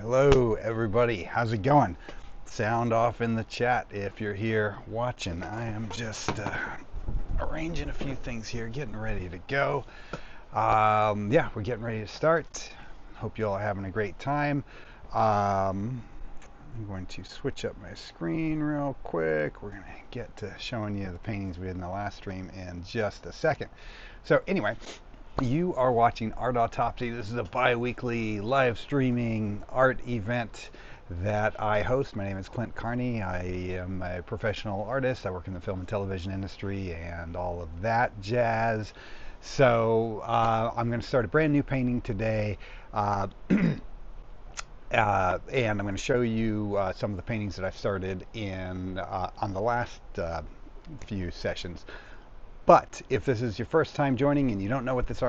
Hello, everybody. How's it going? Sound off in the chat if you're here watching. I am just arranging a few things here, getting ready to go. Yeah, we're getting ready to start. Hope you all are having a great time. I'm going to switch up my screen real quick. We're going to get to showing you the paintings we did in the last stream in just a second. So anyway, you are watching Art Autopsy. This is a bi-weekly live streaming art event that I host. My name is Clint Carney. I am a professional artist. I work in the film and television industry and all of that jazz. So I'm going to start a brand new painting today. And I'm going to show you some of the paintings that I've started in on the last few sessions. But if this is your first time joining and you don't know what this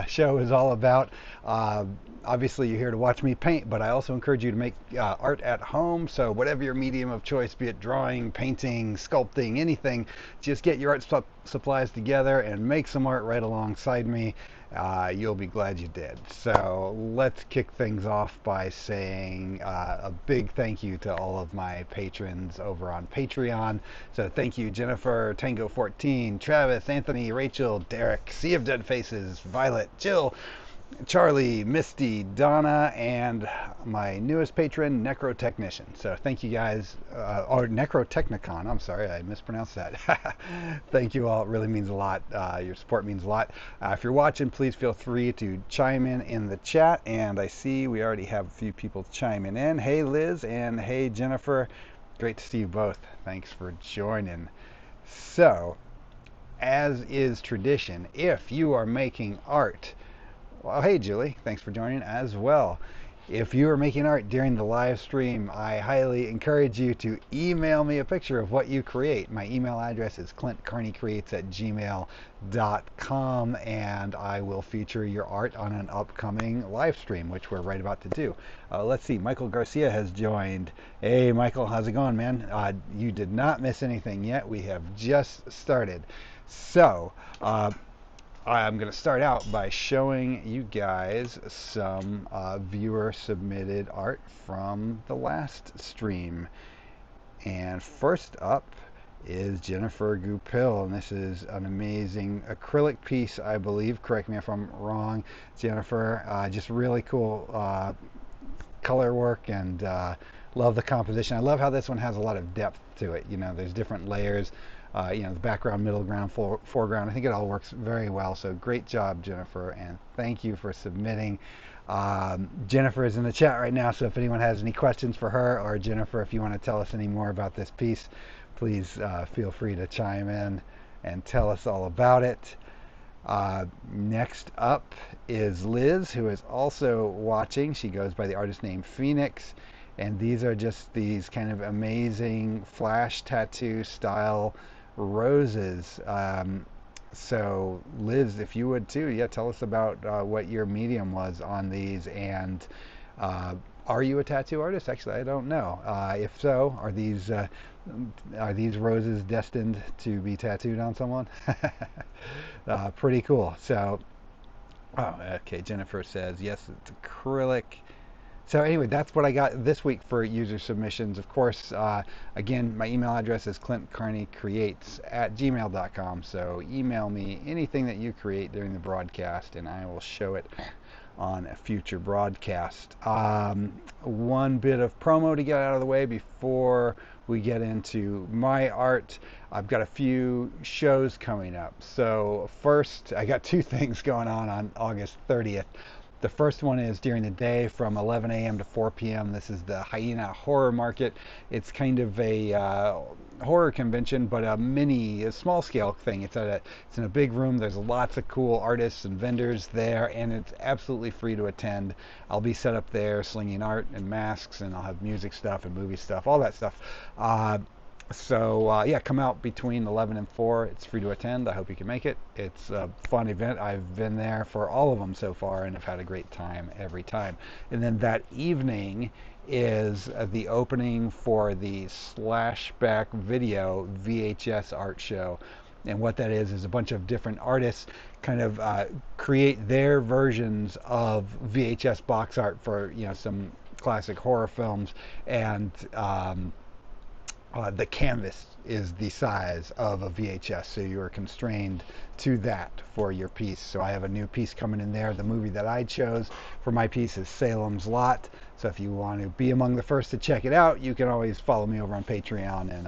show is all about, obviously you're here to watch me paint, but I also encourage you to make art at home. So whatever your medium of choice, be it drawing, painting, sculpting, anything, just get your art supplies together and make some art right alongside me. You'll be glad you did. So let's kick things off by saying a big thank you to all of my patrons over on Patreon. So thank you, Jennifer, Tango14, Travis, Anthony, Rachel, Derek, Sea of Dead Faces, Violet, Jill, Charlie, Misty, Donna, and my newest patron, Necrotechnician. So thank you guys, or Necrotechnicon, I'm sorry, I mispronounced that. Thank you all, it really means a lot. Your support means a lot. If you're watching, please feel free to chime in the chat, and I see we already have a few people chiming in. Hey Liz, and hey Jennifer, great to see you both. Thanks for joining. So, as is tradition, if you are making art, well, hey Julie, thanks for joining as well. If you are making art during the live stream, I highly encourage you to email me a picture of what you create. My email address is clintcarneycreates@gmail.com, and I will feature your art on an upcoming live stream, which we're right about to do. Let's see, Michael Garcia has joined. Hey Michael, how's it going, man? You did not miss anything yet. We have just started. So, I'm going to start out by showing you guys some viewer submitted art from the last stream. And first up is Jennifer Goupil, and this is an amazing acrylic piece, I believe. Correct me if I'm wrong, Jennifer. Just really cool color work, and love the composition. I love how this one has a lot of depth to it. You know, there's different layers. The background, middle ground, foreground. I think it all works very well. So great job, Jennifer, and thank you for submitting. Jennifer is in the chat right now, so if anyone has any questions for her, or Jennifer, if you want to tell us any more about this piece, please feel free to chime in and tell us all about it. Next up is Liz, who is also watching. She goes by the artist name Phoenix, and these are just these kind of amazing flash tattoo style roses. So Liz, if you would too, yeah, tell us about what your medium was on these, and are you a tattoo artist? Actually, I don't know. If so, are these roses destined to be tattooed on someone? Pretty cool. So, oh, okay, Jennifer says yes, it's acrylic. So anyway, that's what I got this week for user submissions. Of course, again, my email address is clintcarneycreates@gmail.com. So email me anything that you create during the broadcast, and I will show it on a future broadcast. One bit of promo to get out of the way before we get into my art. I've got a few shows coming up. So first, I got two things going on August 30th. The first one is during the day from 11 a.m. to 4 p.m. This is the Hyena Horror Market. It's kind of a horror convention, but a small scale thing. It's in a big room. There's lots of cool artists and vendors there, and it's absolutely free to attend. I'll be set up there slinging art and masks, and I'll have music stuff and movie stuff, all that stuff. So yeah, come out between 11 and 4. It's free to attend. I hope you can make it. It's a fun event. I've been there for all of them so far, and I've had a great time every time. And then that evening is the opening for the Slashback Video VHS art show. And what that is a bunch of different artists kind of create their versions of VHS box art for, you know, some classic horror films. And the canvas is the size of a VHS, so you are constrained to that for your piece. So I have a new piece coming in there. The movie that I chose for my piece is Salem's Lot. So if you want to be among the first to check it out, you can always follow me over on Patreon, and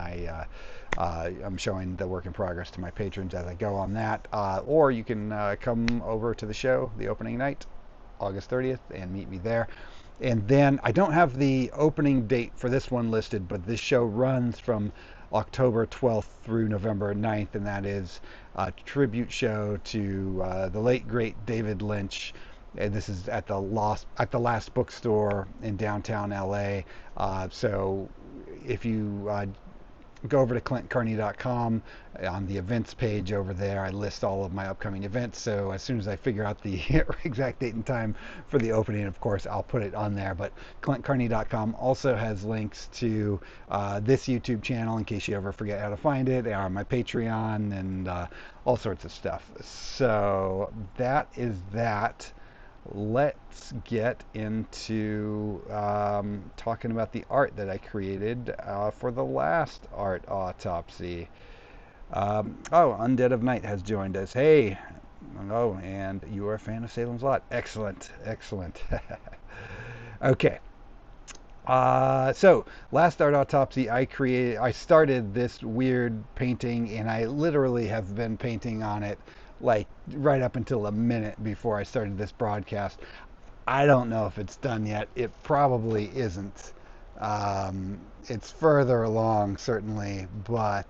I'm showing the work in progress to my patrons as I go on that. Or you can come over to the show the opening night, August 30th, and meet me there. And then I don't have the opening date for this one listed, but this show runs from October 12th through November 9th, and that is a tribute show to the late great David Lynch. And this is at the Last Bookstore in downtown LA. So if you go over to clintcarney.com. On the events page over there, I list all of my upcoming events. So as soon as I figure out the exact date and time for the opening, of course, I'll put it on there. But clintcarney.com also has links to this YouTube channel in case you ever forget how to find it, my Patreon, and all sorts of stuff. So that is that. Let's get into talking about the art that I created for the last art autopsy. Undead of Night has joined us. Hey, oh, and you are a fan of Salem's Lot. Excellent, excellent. Okay. So last art autopsy I started this weird painting, and I literally have been painting on it like right up until a minute before I started this broadcast. I don't know if it's done yet. It probably isn't. It's further along, certainly, but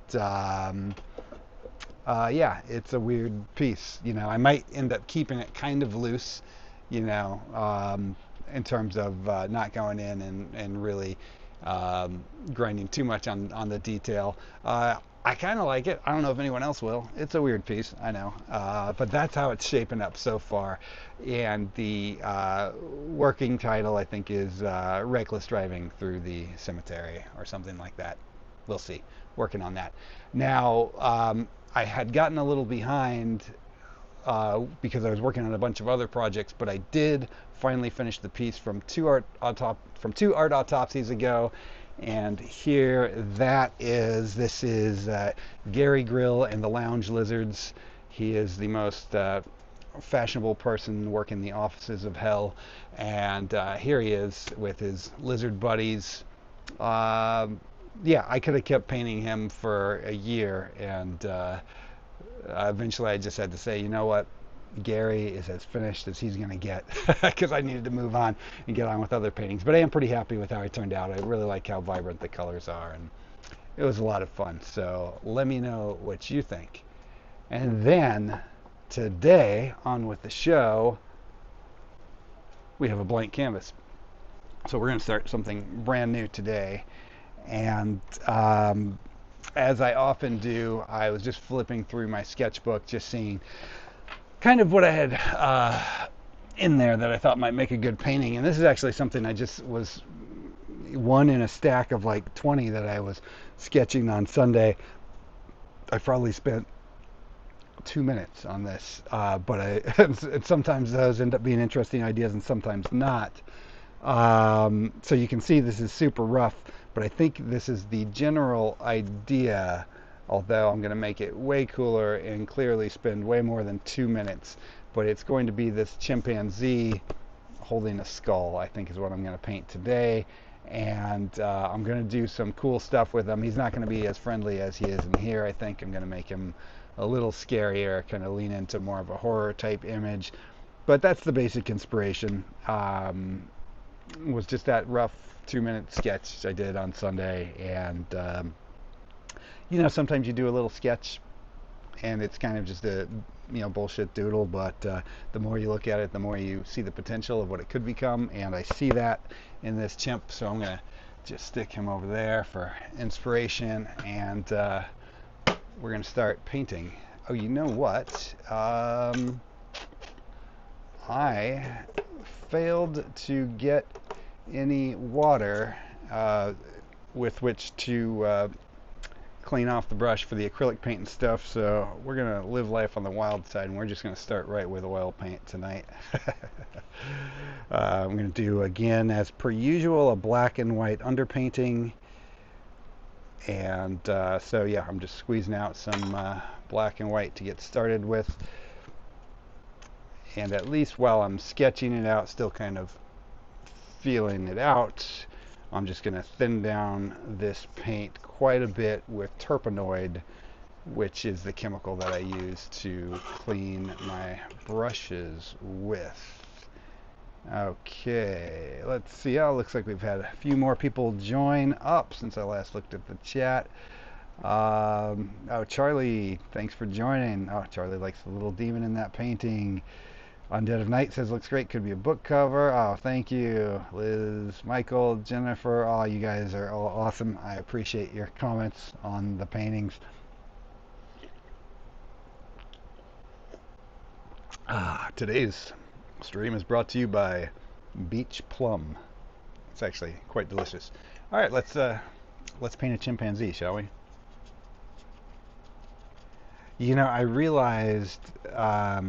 yeah, it's a weird piece. You know, I might end up keeping it kind of loose, you know, in terms of not going in and really grinding too much on the detail. I kind of like it. I don't know if anyone else will. It's a weird piece, I know. But that's how it's shaping up so far. And the working title, I think, is Reckless Driving Through the Cemetery or something like that. We'll see. Working on that. Now, I had gotten a little behind because I was working on a bunch of other projects, but I did finally finish the piece from two art autopsies ago. And here this is Gary Grill and the Lounge Lizards. He is the most fashionable person working the offices of hell. And here he is with his lizard buddies. Yeah, I could have kept painting him for a year, and eventually I just had to say, you know what? Gary is as finished as he's going to get, because I needed to move on and get on with other paintings. But I am pretty happy with how it turned out. I really like how vibrant the colors are, and it was a lot of fun. So let me know what you think. And then today, on with the show, we have a blank canvas. So we're going to start something brand new today. And as I often do, I was just flipping through my sketchbook, just seeing kind of what I had in there that I thought might make a good painting. And this is actually something I just was one in a stack of like 20 that I was sketching on Sunday. I probably spent 2 minutes on this, but sometimes those end up being interesting ideas and sometimes not. So you can see this is super rough, but I think this is the general idea, although I'm going to make it way cooler and clearly spend way more than 2 minutes. But it's going to be this chimpanzee holding a skull, I think, is what I'm going to paint today. And I'm going to do some cool stuff with him. He's not going to be as friendly as he is in here. I think I'm going to make him a little scarier, kind of lean into more of a horror type image. But that's the basic inspiration. Was just that rough 2 minute sketch I did on Sunday. And you know, sometimes you do a little sketch and it's kind of just a, you know, bullshit doodle, but the more you look at it, the more you see the potential of what it could become. And I see that in this chimp, so I'm gonna just stick him over there for inspiration, and we're gonna start painting. Oh, you know what? I failed to get any water with which to clean off the brush for the acrylic paint and stuff, so we're gonna live life on the wild side, and we're just gonna start right with oil paint tonight. I'm gonna do, again, as per usual, a black and white underpainting, and so yeah, I'm just squeezing out some black and white to get started with, and at least while I'm sketching it out, still kind of feeling it out, I'm just going to thin down this paint quite a bit with terpenoid, which is the chemical that I use to clean my brushes with. Okay, let's see. Oh, looks like we've had a few more people join up since I last looked at the chat. Oh, Charlie, thanks for joining. Oh, Charlie likes the little demon in that painting. Undead of Night says looks great, could be a book cover. Oh, thank you. Liz, Michael, Jennifer, oh, you guys are all awesome. I appreciate your comments on the paintings. Today's stream is brought to you by Beach Plum. It's actually quite delicious. All right, let's paint a chimpanzee, shall we? You know, I realized, I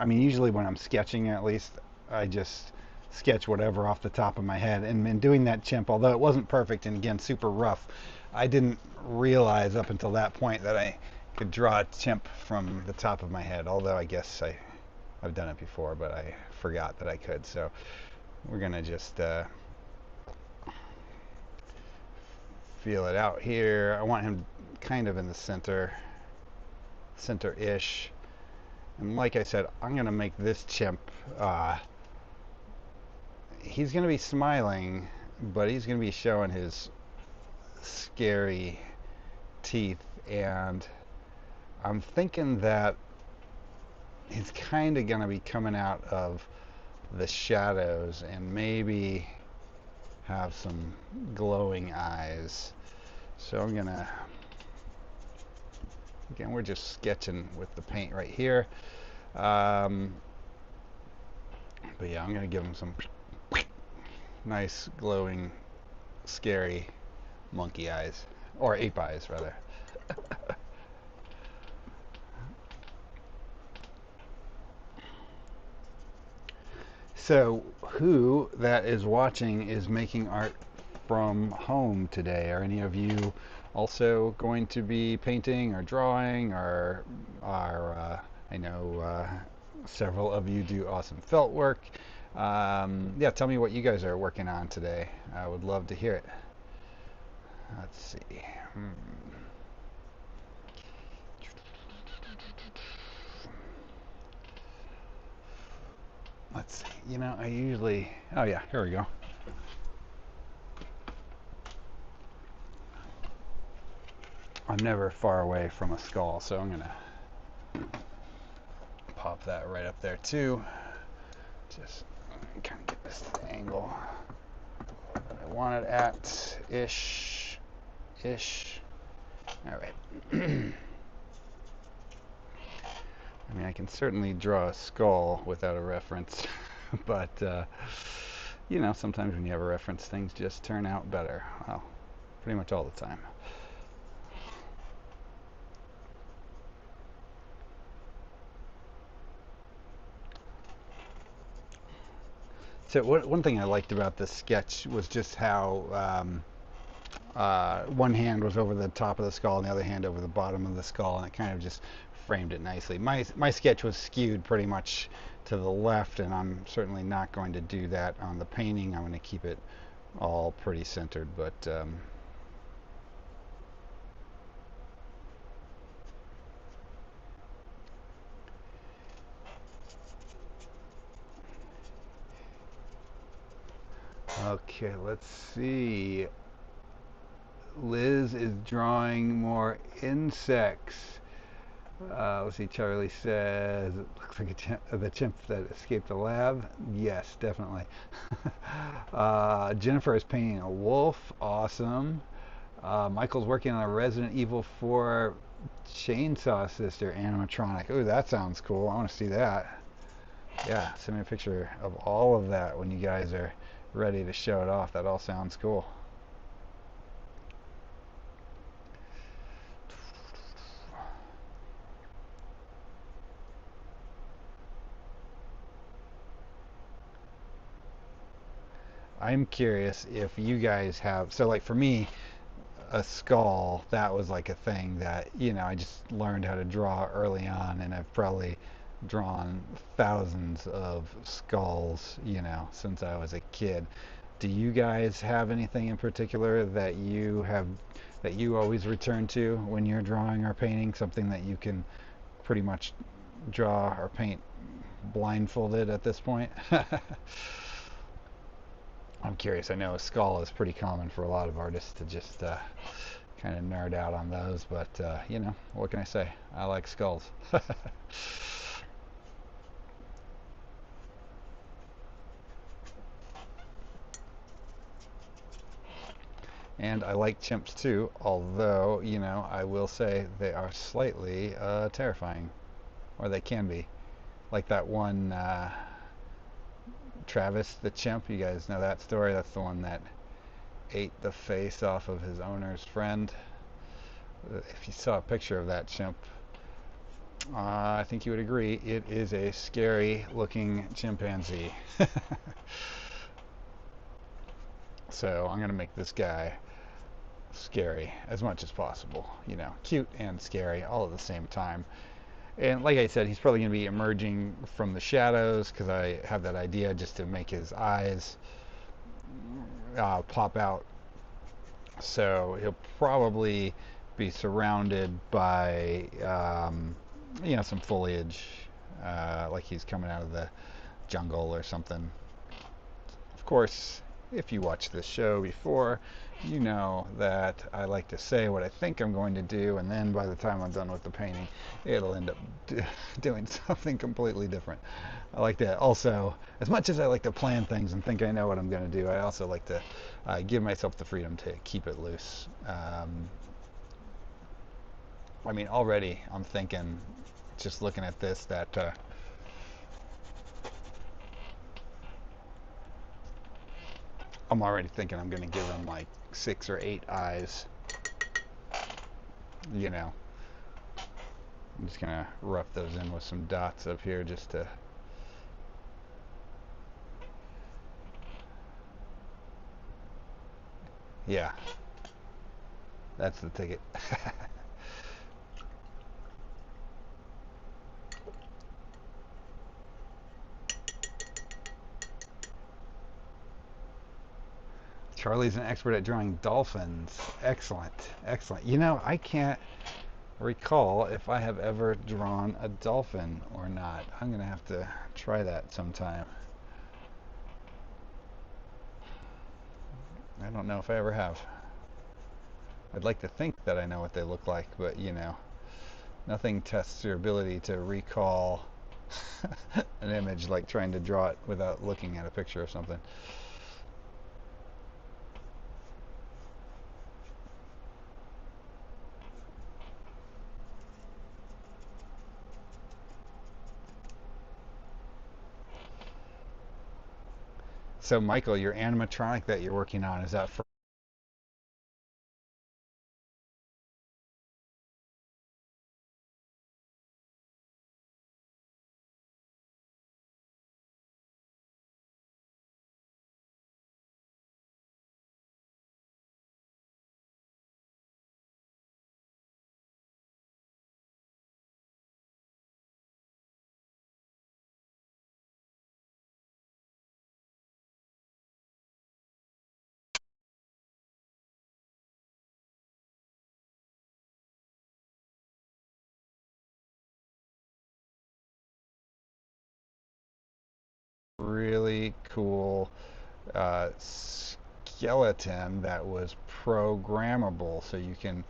mean, usually when I'm sketching, at least, I just sketch whatever off the top of my head. And in doing that chimp, although it wasn't perfect and again super rough, I didn't realize up until that point that I could draw a chimp from the top of my head. Although I guess I've done it before, but I forgot that I could. So we're gonna just feel it out here. I want him kind of in the center-ish. And like I said, I'm going to make this chimp, he's going to be smiling, but he's going to be showing his scary teeth. And I'm thinking that he's kind of going to be coming out of the shadows and maybe have some glowing eyes. So I'm going to... Again, we're just sketching with the paint right here. But yeah, I'm going to give him some nice, glowing, scary monkey eyes. Or ape eyes, rather. So, who that is watching is making art from home today? Are any of you also going to be painting or drawing, or are I know several of you do awesome felt work. Yeah, tell me what you guys are working on today. I would love to hear it. Let's see. Let's see. You know, I usually... Oh yeah, here we go. I'm never far away from a skull, so I'm gonna pop that right up there too. Just kind of get this angle that I want it at, ish. All right. I mean, I can certainly draw a skull without a reference, but you know, sometimes when you have a reference, things just turn out better. Well, pretty much all the time. So one thing I liked about this sketch was just how one hand was over the top of the skull and the other hand over the bottom of the skull, and it kind of just framed it nicely. My sketch was skewed pretty much to the left, and I'm certainly not going to do that on the painting. I'm going to keep it all pretty centered, but okay, let's see. Liz is drawing more insects. Let's see, Charlie says, it looks like the chimp that escaped the lab. Yes, definitely. Jennifer is painting a wolf. Awesome. Michael's working on a Resident Evil 4 Chainsaw Sister animatronic. Ooh, that sounds cool. I want to see that. Yeah, send me a picture of all of that when you guys are ready to show it off. That all sounds cool. I'm curious if you guys have, so like for me, a skull, that was like a thing that, I just learned how to draw early on, and I've probably drawn thousands of skulls, since I was a kid. Do you guys have anything in particular that you always return to when you're drawing or painting, something that you can pretty much draw or paint blindfolded at this point? I'm curious. I know a skull is pretty common for a lot of artists to just kind of nerd out on those, but what can I say? I like skulls. And I like chimps too, although, I will say they are slightly terrifying, or they can be. Like that one, Travis the chimp, you guys know that story? That's the one that ate the face off of his owner's friend. If you saw a picture of that chimp, I think you would agree it is a scary looking chimpanzee. So I'm going to make this guy scary as much as possible. Cute and scary all at the same time. And like I said, he's probably going to be emerging from the shadows because I have that idea just to make his eyes pop out. So he'll probably be surrounded by, some foliage, like he's coming out of the jungle or something. Of course, if you watched this show before, you know that I like to say what I think I'm going to do, and then by the time I'm done with the painting, it'll end up doing something completely different. I like to also, as much as I like to plan things and think I know what I'm going to do, I also like to give myself the freedom to keep it loose. I mean, already I'm thinking, just looking at this, that I'm already thinking I'm going to give him like 6 or 8 eyes. I'm just going to rough those in with some dots up here just to. Yeah, that's the ticket. Charlie's an expert at drawing dolphins. Excellent. Excellent. I can't recall if I have ever drawn a dolphin or not. I'm going to have to try that sometime. I don't know if I ever have. I'd like to think that I know what they look like, but nothing tests your ability to recall an image like trying to draw it without looking at a picture or something. So, Michael, your animatronic that you're working on, is that for really cool skeleton that was programmable, so you can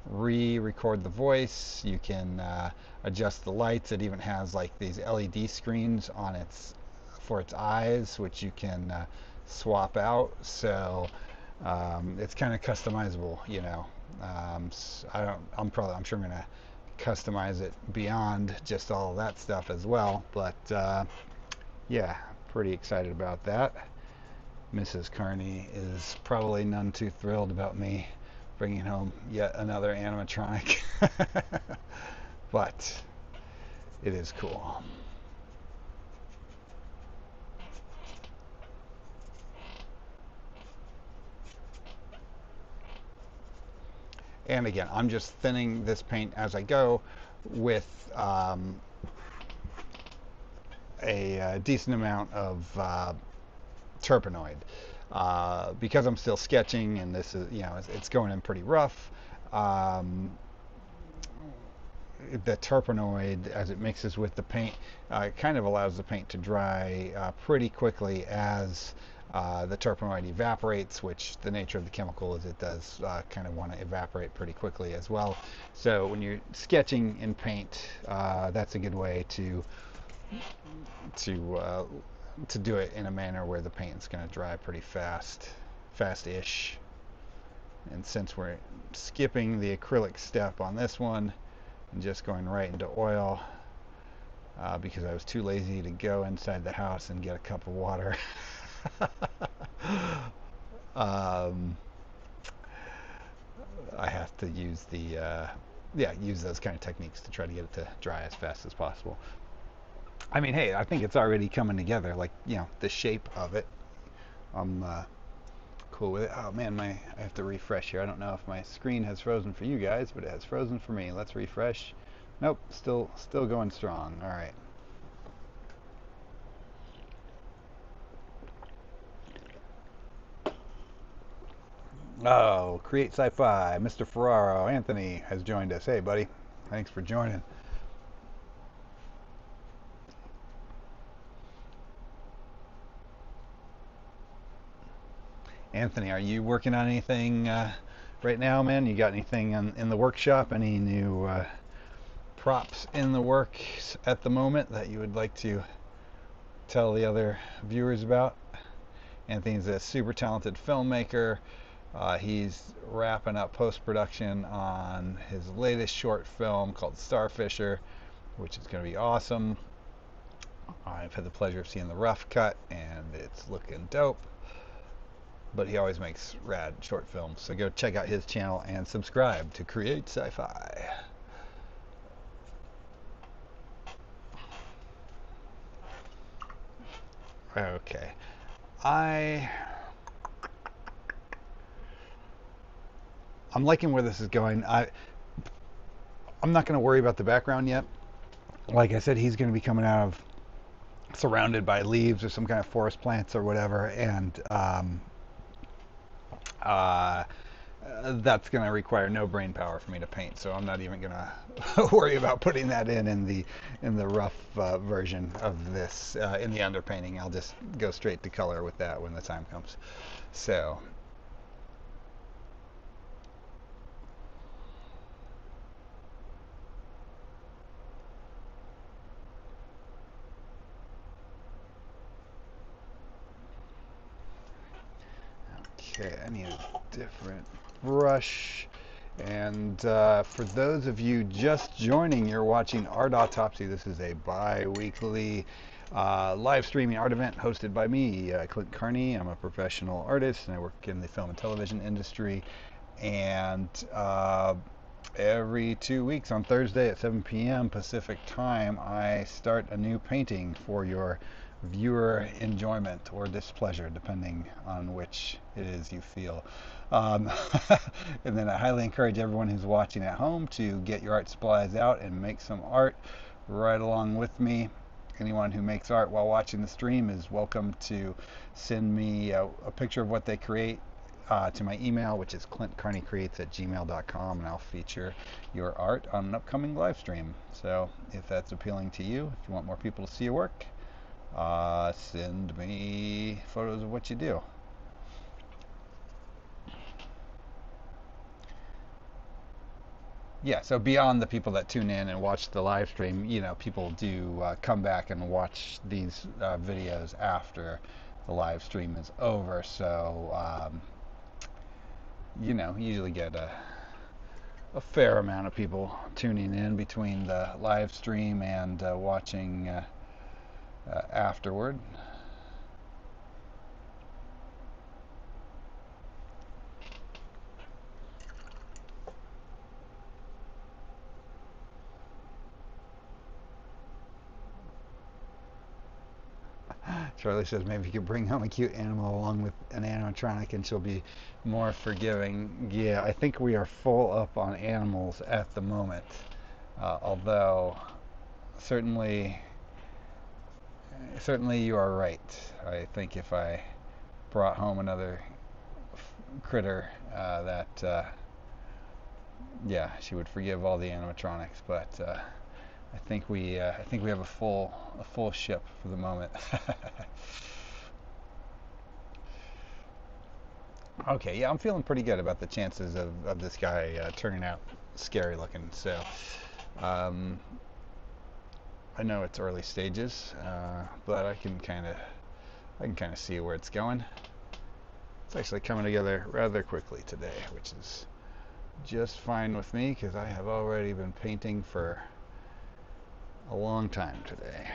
re-record the voice, you can adjust the lights. It even has like these LED screens on its for its eyes, which you can swap out. So it's kind of customizable. I don't. I'm sure I'm gonna customize it beyond just all of that stuff as well. But yeah, pretty excited about that. Mrs. Carney is probably none too thrilled about me bringing home yet another animatronic, but it is cool. And again, I'm just thinning this paint as I go with a decent amount of terpenoid. Because I'm still sketching and this is, it's going in pretty rough. Um, the terpenoid, as it mixes with the paint, kind of allows the paint to dry pretty quickly as the terpenoid evaporates, which the nature of the chemical is it does kind of want to evaporate pretty quickly as well. So when you're sketching in paint, that's a good way to to do it in a manner where the paint's going to dry pretty fast-ish. And since we're skipping the acrylic step on this one and just going right into oil, because I was too lazy to go inside the house and get a cup of water. um, I have to use use those kind of techniques to try to get it to dry as fast as possible. I mean, hey, I think it's already coming together, like, the shape of it. I'm cool with it. Oh man, I have to refresh here. I don't know if my screen has frozen for you guys, but it has frozen for me. Let's refresh. Nope, still going strong. All right. Oh, Create Sci-Fi, Mr. Ferraro, Anthony has joined us. Hey, buddy. Thanks for joining. Anthony, are you working on anything right now, man? You got anything in the workshop? Any new props in the works at the moment that you would like to tell the other viewers about? Anthony's a super talented filmmaker. He's wrapping up post-production on his latest short film called Starfisher, which is going to be awesome. I've had the pleasure of seeing the rough cut, and it's looking dope. But he always makes rad short films, so go check out his channel and subscribe to Create Sci-Fi. Okay. I'm liking where this is going. I'm not going to worry about the background yet. Like I said, he's going to be coming out of surrounded by leaves or some kind of forest plants or whatever, and uh, that's going to require no brain power for me to paint. So I'm not even going to worry about putting that in the rough version of this in the underpainting. I'll just go straight to color with that when the time comes. So. Okay, I need a different brush. And for those of you just joining, you're watching Art Autopsy. This is a bi-weekly live streaming art event hosted by me, Clint Carney. I'm a professional artist and I work in the film and television industry. And every 2 weeks on Thursday at 7 p.m. Pacific time, I start a new painting for your viewer enjoyment or displeasure, depending on which it is you feel. Um, and then I highly encourage everyone who's watching at home to get your art supplies out and make some art right along with me. Anyone who makes art while watching the stream is welcome to send me a picture of what they create to my email, which is clintcarneycreates@gmail.com, and I'll feature your art on an upcoming live stream. So if that's appealing to you, if you want more people to see your work, send me photos of what you do. Yeah, so beyond the people that tune in and watch the live stream, people do come back and watch these videos after the live stream is over. So, usually get a fair amount of people tuning in between the live stream and watching afterward. Charlie says maybe you could bring home a cute animal along with an animatronic and she'll be more forgiving. Yeah, I think we are full up on animals at the moment. Although certainly certainly you are right. I think if I brought home another critter, that yeah, she would forgive all the animatronics, but I think we have a full ship for the moment. Okay, yeah, I'm feeling pretty good about the chances of this guy turning out scary looking. So um, I know it's early stages, but I can kind of see where it's going. It's actually coming together rather quickly today, which is just fine with me because I have already been painting for a long time today,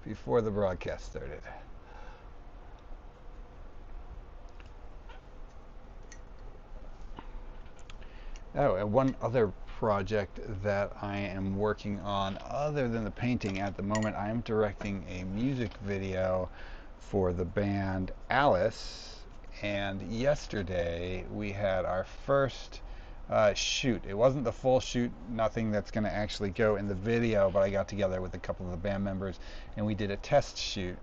before the broadcast started. Oh, and one other project that I am working on, other than the painting at the moment, I am directing a music video for the band Alice. And yesterday we had our first shoot. It wasn't the full shoot, nothing that's going to actually go in the video, but I got together with a couple of the band members and we did a test shoot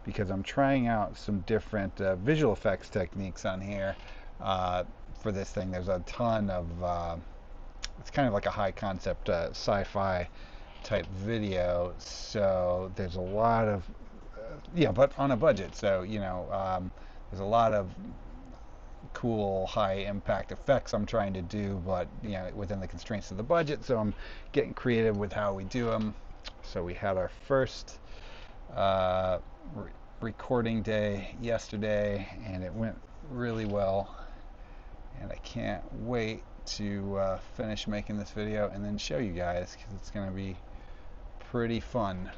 because I'm trying out some different visual effects techniques on here. For this thing, there's a ton of it's kind of like a high concept sci-fi type video, so there's a lot of yeah, but on a budget. So there's a lot of cool high impact effects I'm trying to do, but within the constraints of the budget. So I'm getting creative with how we do them. So we had our first recording day yesterday, and it went really well. And I can't wait to finish making this video and then show you guys because it's going to be pretty fun.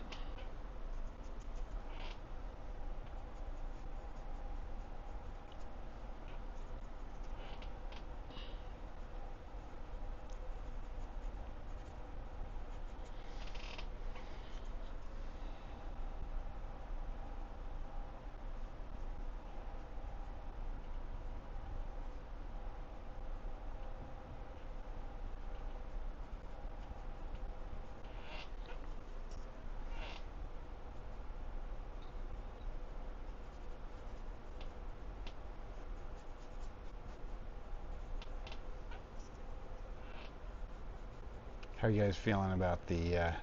How are you guys feeling about the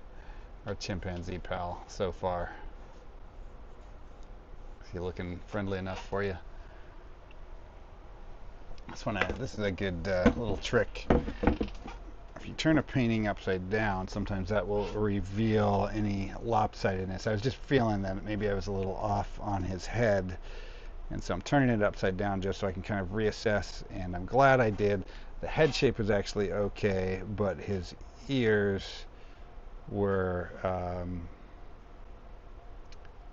our chimpanzee pal so far? Is he looking friendly enough for you? This is a good little trick. If you turn a painting upside down, sometimes that will reveal any lopsidedness. I was just feeling that maybe I was a little off on his head, and so I'm turning it upside down just so I can kind of reassess, and I'm glad I did. The head shape was actually okay, but his ears were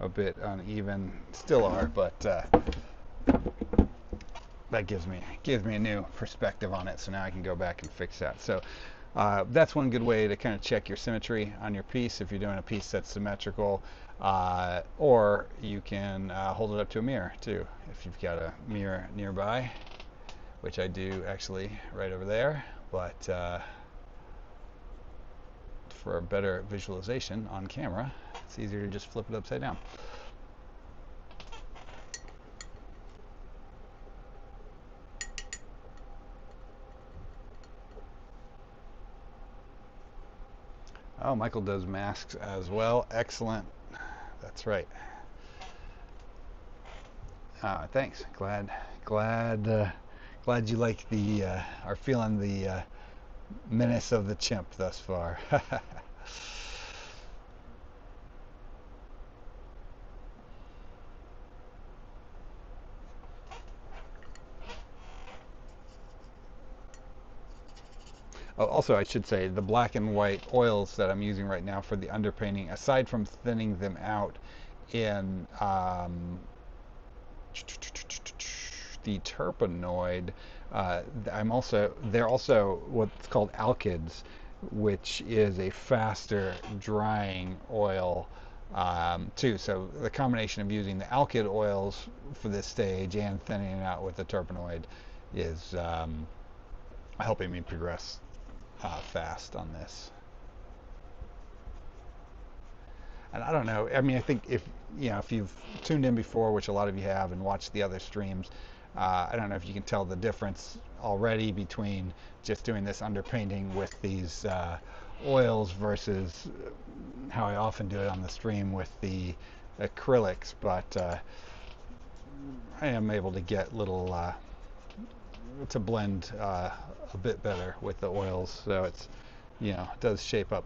a bit uneven, still are, but that gives me a new perspective on it, so now I can go back and fix that. So that's one good way to kind of check your symmetry on your piece if you're doing a piece that's symmetrical, or you can hold it up to a mirror too if you've got a mirror nearby, which I do actually right over there, but for a better visualization on camera, it's easier to just flip it upside down. Oh, Michael does masks as well. Excellent. That's right. Thanks. Glad you like are feeling the menace of the chimp thus far. Oh, also, I should say the black and white oils that I'm using right now for the underpainting, aside from thinning them out in the terpenoid, they're also what's called alkyds, which is a faster drying oil too. So the combination of using the alkyd oils for this stage and thinning it out with the terpenoid is helping me progress fast on this. And I don't know. I mean, I think if if you've tuned in before, which a lot of you have, and watched the other streams, I don't know if you can tell the difference already between just doing this underpainting with these oils versus how I often do it on the stream with the acrylics. But I am able to get little to blend a bit better with the oils, so it's it does shape up.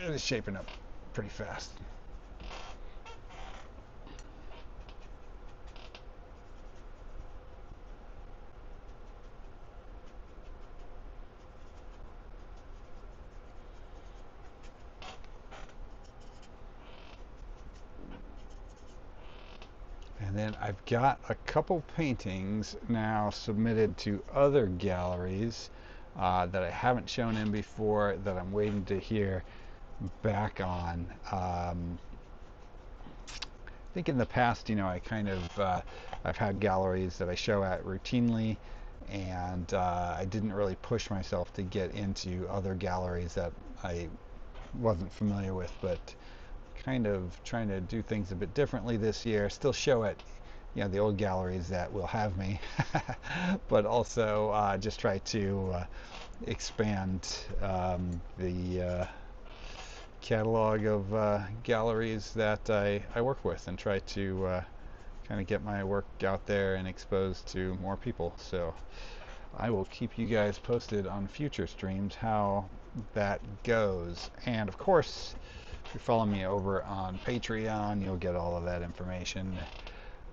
It is shaping up pretty fast. And then I've got a couple paintings now submitted to other galleries that I haven't shown in before that I'm waiting to hear back on. I think in the past, I kind of I've had galleries that I show at routinely, and I didn't really push myself to get into other galleries that I wasn't familiar with, but kind of trying to do things a bit differently this year. Still show at the old galleries that will have me, but also just try to expand the catalog of galleries that I work with, and try to kind of get my work out there and exposed to more people. So I will keep you guys posted on future streams how that goes. And of course, if you follow me over on Patreon, you'll get all of that information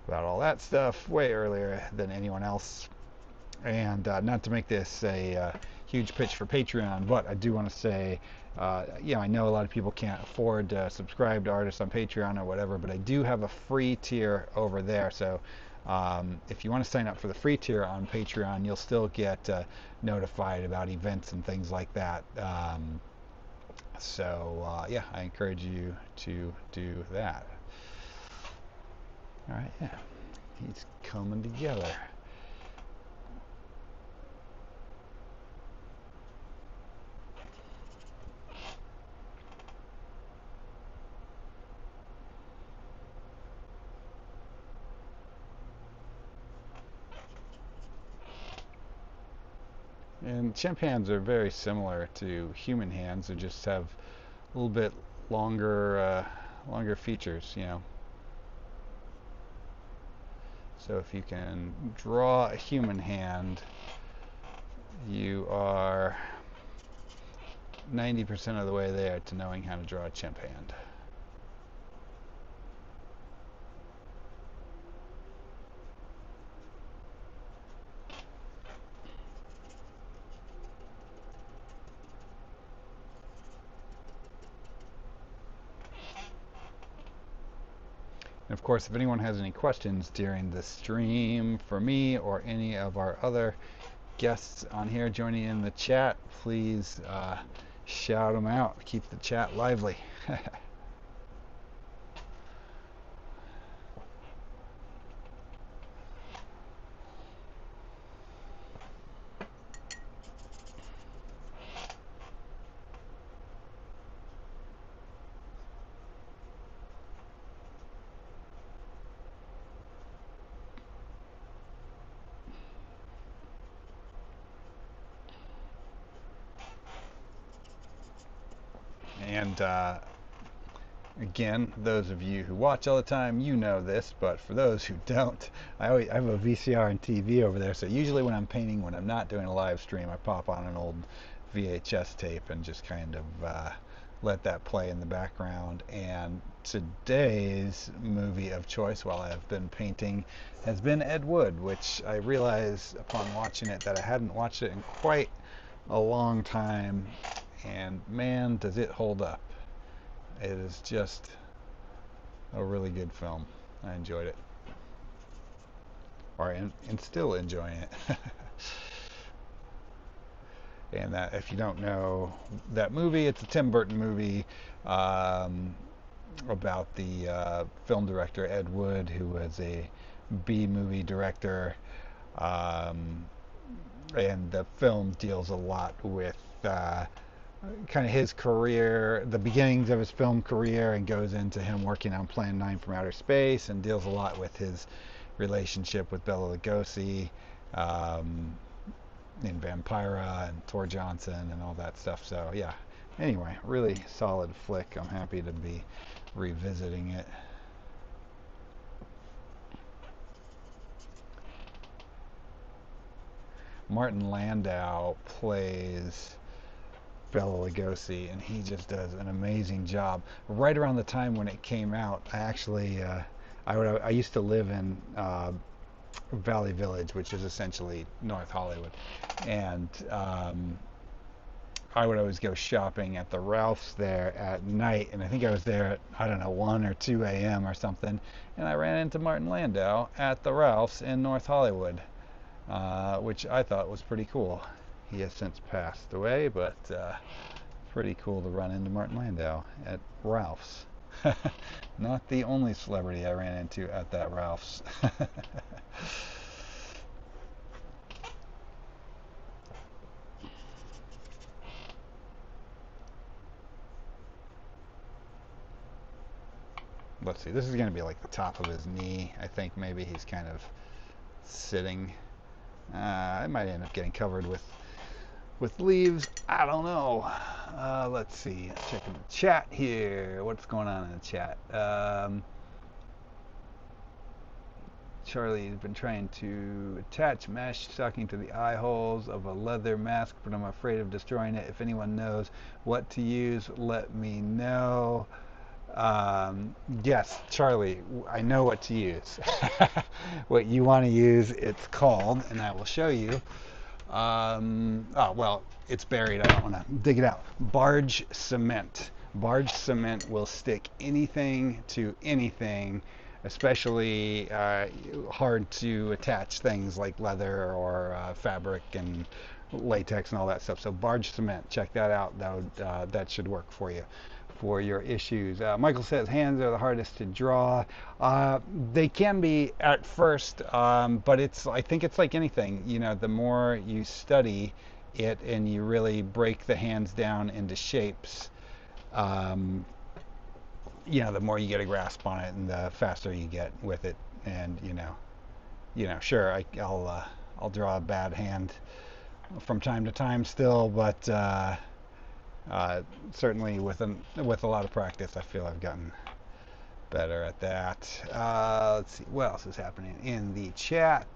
about all that stuff way earlier than anyone else. And not to make this a huge pitch for Patreon, but I do want to say, I know a lot of people can't afford to subscribe to artists on Patreon or whatever, but I do have a free tier over there. So if you want to sign up for the free tier on Patreon, you'll still get notified about events and things like that. So yeah, I encourage you to do that. All right, yeah, he's coming together. And chimp hands are very similar to human hands. They just have a little bit longer features, So if you can draw a human hand, you are 90% of the way there to knowing how to draw a chimp hand. And of course, if anyone has any questions during the stream for me or any of our other guests on here joining in the chat, please shout them out. Keep the chat lively. And again, those of you who watch all the time, you know this, but for those who don't, I have a VCR and TV over there, so usually when I'm painting, when I'm not doing a live stream, I pop on an old VHS tape and just kind of let that play in the background. And today's movie of choice while I've been painting has been Ed Wood, which I realized upon watching it that I hadn't watched it in quite a long time, and man, does it hold up. It is just a really good film. I enjoyed it, and still enjoying it. And that, if you don't know that movie, it's a Tim Burton movie um, about the film director Ed Wood, who was a B movie director. Um, and the film deals a lot with kind of his career, the beginnings of his film career, and goes into him working on Plan 9 from Outer Space, and deals a lot with his relationship with Bela Lugosi um, in Vampira and Tor Johnson and all that stuff. So yeah, anyway, really solid flick. I'm happy to be revisiting it. Martin Landau plays Bela Lugosi, and he just does an amazing job. Right around the time when it came out, I actually I used to live in Valley Village, which is essentially North Hollywood, and I would always go shopping at the Ralph's there at night, and I think I was there at, I don't know, 1 or 2 a.m. or something, and I ran into Martin Landau at the Ralph's in North Hollywood, which I thought was pretty cool. He has since passed away, but pretty cool to run into Martin Landau at Ralph's. Not the only celebrity I ran into at that Ralph's. Let's see, this is going to be like the top of his knee. I think maybe he's kind of sitting. It might end up getting covered with leaves. I don't know. Let's see. Checking the chat here. What's going on in the chat? Charlie's been trying to attach mesh stocking to the eye holes of a leather mask, but I'm afraid of destroying it. If anyone knows what to use, let me know. Yes, Charlie, I know what to use. What you want to use, it's called, and I will show you. Oh, well, it's buried. I don't want to dig it out. Barge cement. Barge cement will stick anything to anything, especially hard to attach things like leather or fabric and latex and all that stuff. So barge cement, check that out. That should work for you for your issues. Michael says hands are the hardest to draw. They can be at first, but I think it's like anything. You know, the more you study it and you really break the hands down into shapes, the more you get a grasp on it, and the faster you get with it. And sure, I'll draw a bad hand from time to time still, but certainly with a lot of practice, I feel I've gotten better at that. Let's see what else is happening in the chat.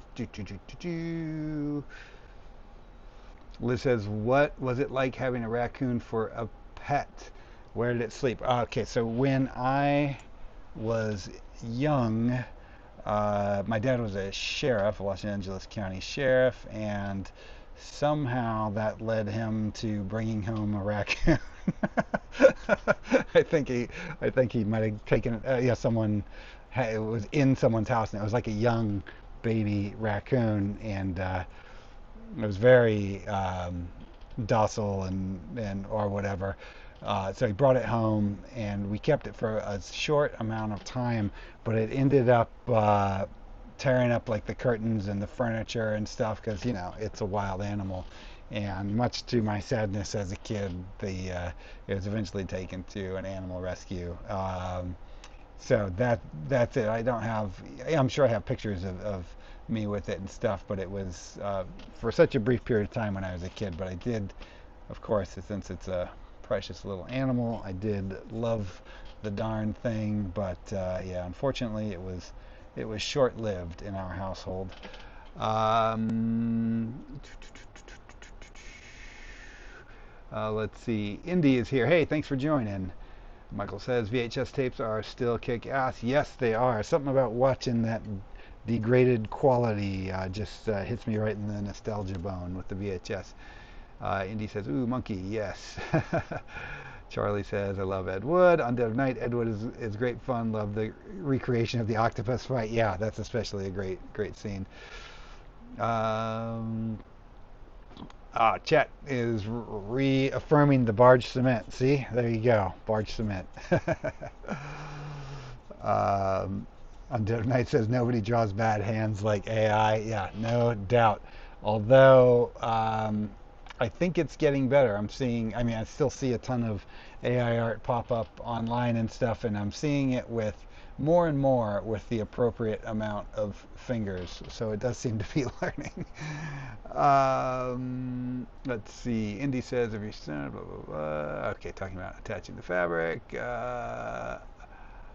Liz says, "What was it like having a raccoon for a pet? Where did it sleep?" Okay, so when I was young, my dad was a sheriff, a Los Angeles County sheriff, and somehow that led him to bringing home a raccoon. I think he might have taken someone it was in someone's house, and it was like a young baby raccoon, and it was very docile and or whatever. So he brought it home, and we kept it for a short amount of time, but it ended up tearing up like the curtains and the furniture and stuff, because it's a wild animal. And much to my sadness as a kid, it was eventually taken to an animal rescue. So that's it. I'm sure I have pictures of me with it and stuff, but it was for such a brief period of time when I was a kid. But I did, of course, since it's a precious little animal, I did love the darn thing. But unfortunately, it was short-lived in our household. Let's see. Indy is here. Hey, thanks for joining. Michael says VHS tapes are still kick-ass. Yes, they are. Something about watching that degraded quality just hits me right in the nostalgia bone with the VHS. Indy says, ooh, monkey, yes. Charlie says, I love Ed Wood. On Dead of Night, Ed Wood is great fun. Love the recreation of the octopus fight. Yeah, that's especially a great scene. Chet is reaffirming the barge cement. See, there you go, barge cement. um, Undead Knight says nobody draws bad hands like AI. Yeah, no doubt. Although I think it's getting better. I mean, I still see a ton of AI art pop up online and stuff, and I'm seeing it with more and more with the appropriate amount of fingers. So it does seem to be learning. Let's see. Indy says, if you're blah, blah, blah. Okay, talking about attaching the fabric.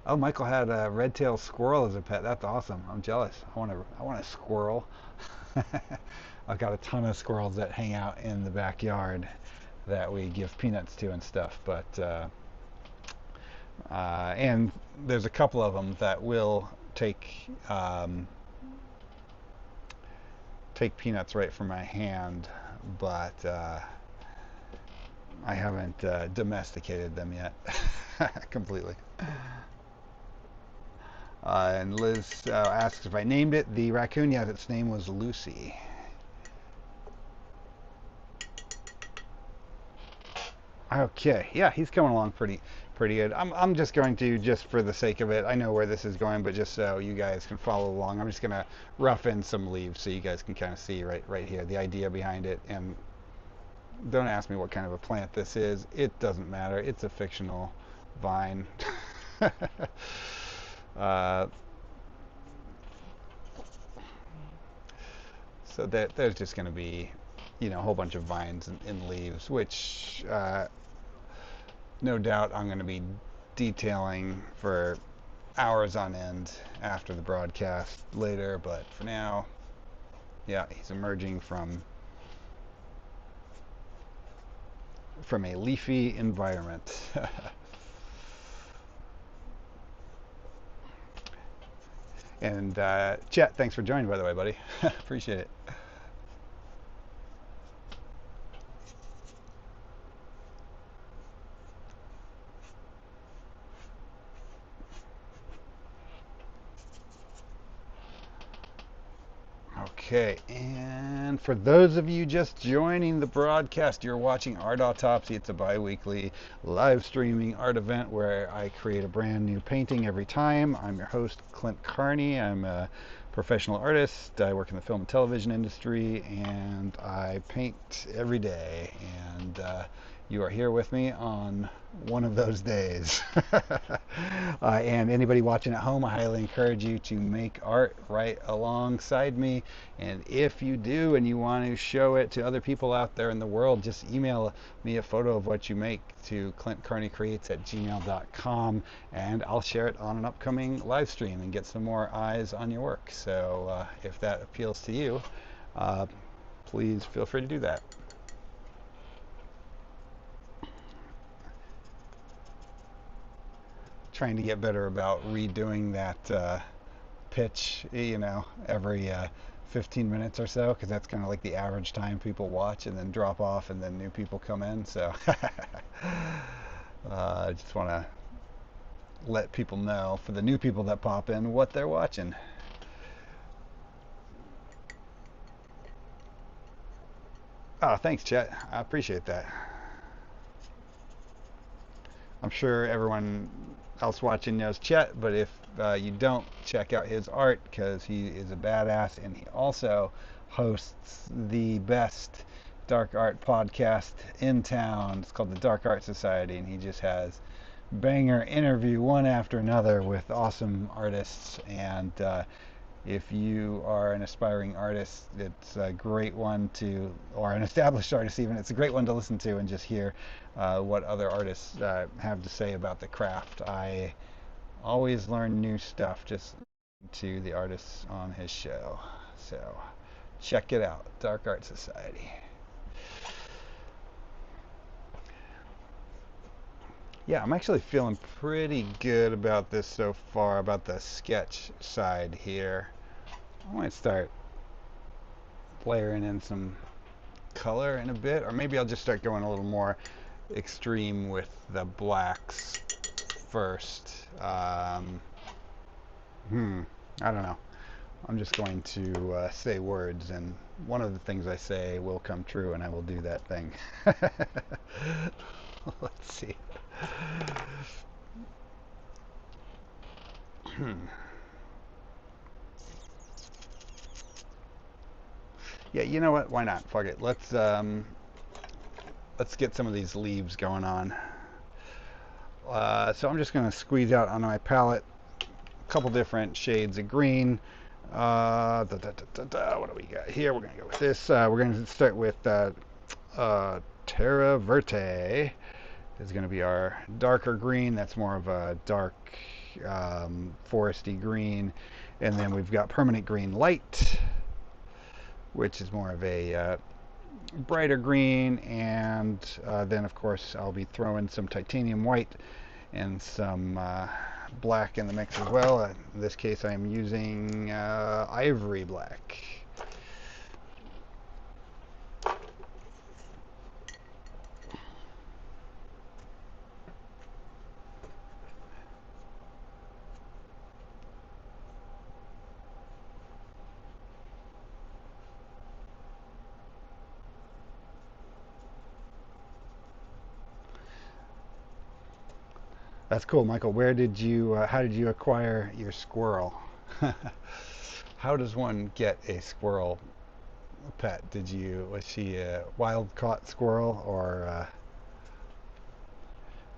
Oh, Michael had a red-tailed squirrel as a pet. That's awesome. I'm jealous. I want a squirrel. I've got a ton of squirrels that hang out in the backyard that we give peanuts to and stuff. But and there's a couple of them that will take peanuts right from my hand, but I haven't domesticated them yet completely. And Liz asks if I named it. The raccoon, yes, its name was Lucy. Okay, yeah, he's coming along pretty good. I'm just going to, just for the sake of it, I know where this is going, but just so you guys can follow along, I'm just gonna rough in some leaves so you guys can kind of see right here the idea behind it. And don't ask me what kind of a plant this is. It doesn't matter. It's a fictional vine. uh, so there's just going to be, a whole bunch of vines and leaves, which no doubt I'm going to be detailing for hours on end after the broadcast later. But for now, yeah, he's emerging from a leafy environment. And Chet, thanks for joining, by the way, buddy. Appreciate it. Okay, and for those of you just joining the broadcast, you're watching Art Autopsy. It's a bi-weekly live streaming art event where I create a brand new painting every time. I'm your host, Clint Carney. I'm a professional artist. I work in the film and television industry, and I paint every day. And you are here with me on one of those days. And anybody watching at home, I highly encourage you to make art right alongside me. And if you do and you want to show it to other people out there in the world, just email me a photo of what you make to clintcarneycreates@gmail.com, and I'll share it on an upcoming live stream and get some more eyes on your work. So if that appeals to you, please feel free to do that. Trying to get better about redoing that pitch, every 15 minutes or so, because that's kind of like the average time people watch and then drop off and then new people come in. So I just want to let people know, for the new people that pop in, what they're watching. Oh, thanks, Chet. I appreciate that. I'm sure everyone else watching knows Chet, but if you don't, check out his art because he is a badass, and he also hosts the best dark art podcast in town. It's called the Dark Art Society, and he just has banger interview one after another with awesome artists. And if you are an aspiring artist, it's a great one to, or an established artist even, it's a great one to listen to and just hear what other artists have to say about the craft. I always learn new stuff just to the artists on his show. So check it out, Dark Art Society. Yeah, I'm actually feeling pretty good about this so far, about the sketch side here. I might start layering in some color in a bit, or maybe I'll just start going a little more extreme with the blacks first. I don't know. I'm just going to say words, and one of the things I say will come true, and I will do that thing. Let's see. Yeah, you know what? Why not? Fuck it. Let's get some of these leaves going on. So I'm just going to squeeze out on my palette a couple different shades of green. What do we got here? We're going to go with this. We're going to start with Terra Verte. Is going to be our darker green. That's more of a dark foresty green. And then we've got Permanent Green Light, which is more of a brighter green. And then, of course, I'll be throwing some titanium white and some black in the mix as well. In this case, I'm using ivory black. That's cool, Michael. How did you acquire your squirrel? How does one get a squirrel pet? Was she a wild caught squirrel, or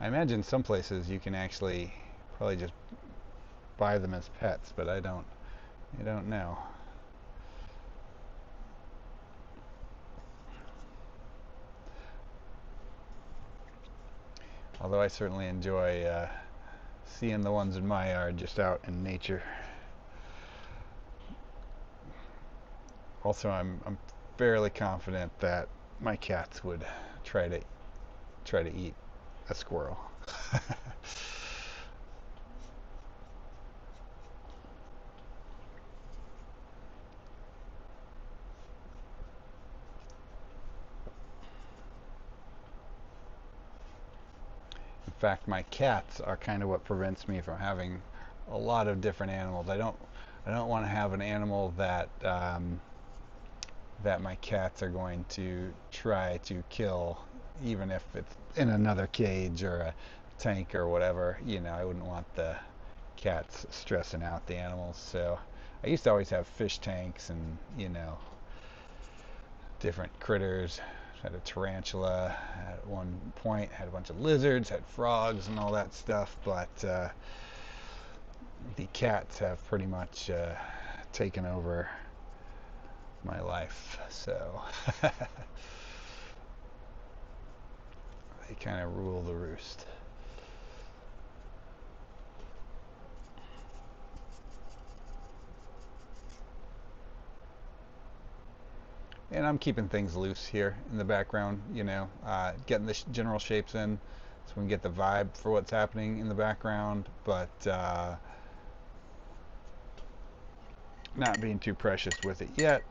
I imagine some places you can actually probably just buy them as pets, but I don't know. Although I certainly enjoy seeing the ones in my yard just out in nature. Also, I'm fairly confident that my cats would try to eat a squirrel. In fact, my cats are kind of what prevents me from having a lot of different animals. I don't want to have an animal that my cats are going to try to kill, even if it's in another cage or a tank or whatever. I wouldn't want the cats stressing out the animals. So I used to always have fish tanks and, different critters. Had a tarantula at one point, had a bunch of lizards, had frogs and all that stuff, but the cats have pretty much taken over my life, so they kind of rule the roost. And I'm keeping things loose here in the background, getting the general shapes in so we can get the vibe for what's happening in the background, but not being too precious with it yet.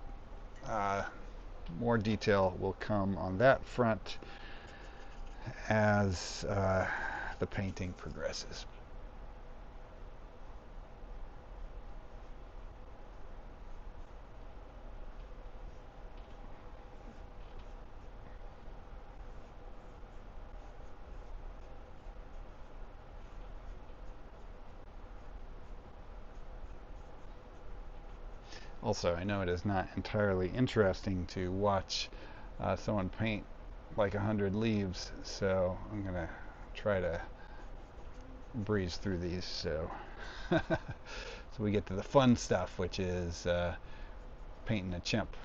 More detail will come on that front as the painting progresses. Also, I know it is not entirely interesting to watch someone paint like 100 leaves, so I'm going to try to breeze through these so so we get to the fun stuff, which is painting a chimp.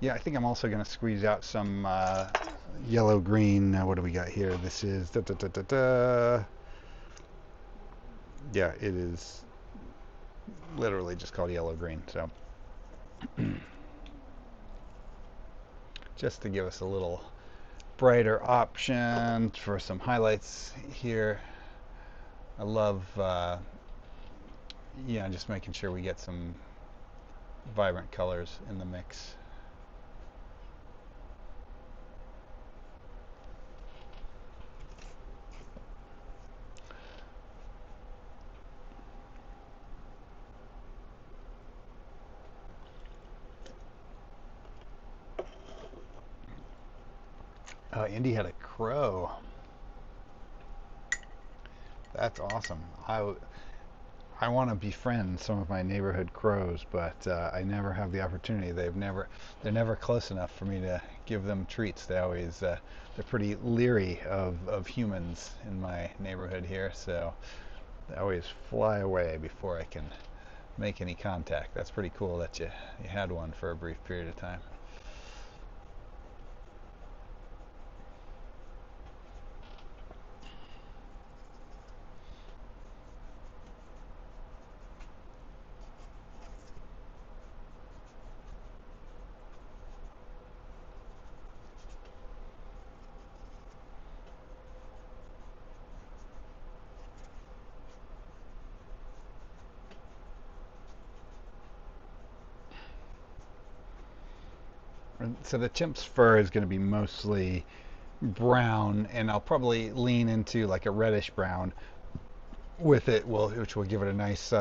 Yeah, I think I'm also going to squeeze out some yellow green. What do we got here? This is yeah, it is literally just called yellow green. So just to give us a little brighter option for some highlights here. I love just making sure we get some vibrant colors in the mix. Indy had a crow. That's awesome. I want to befriend some of my neighborhood crows, but I never have the opportunity. They're never close enough for me to give them treats. They're pretty leery of humans in my neighborhood here, so they always fly away before I can make any contact. That's pretty cool that you had one for a brief period of time. So the chimp's fur is going to be mostly brown, and I'll probably lean into like a reddish brown with it, which will give it a nice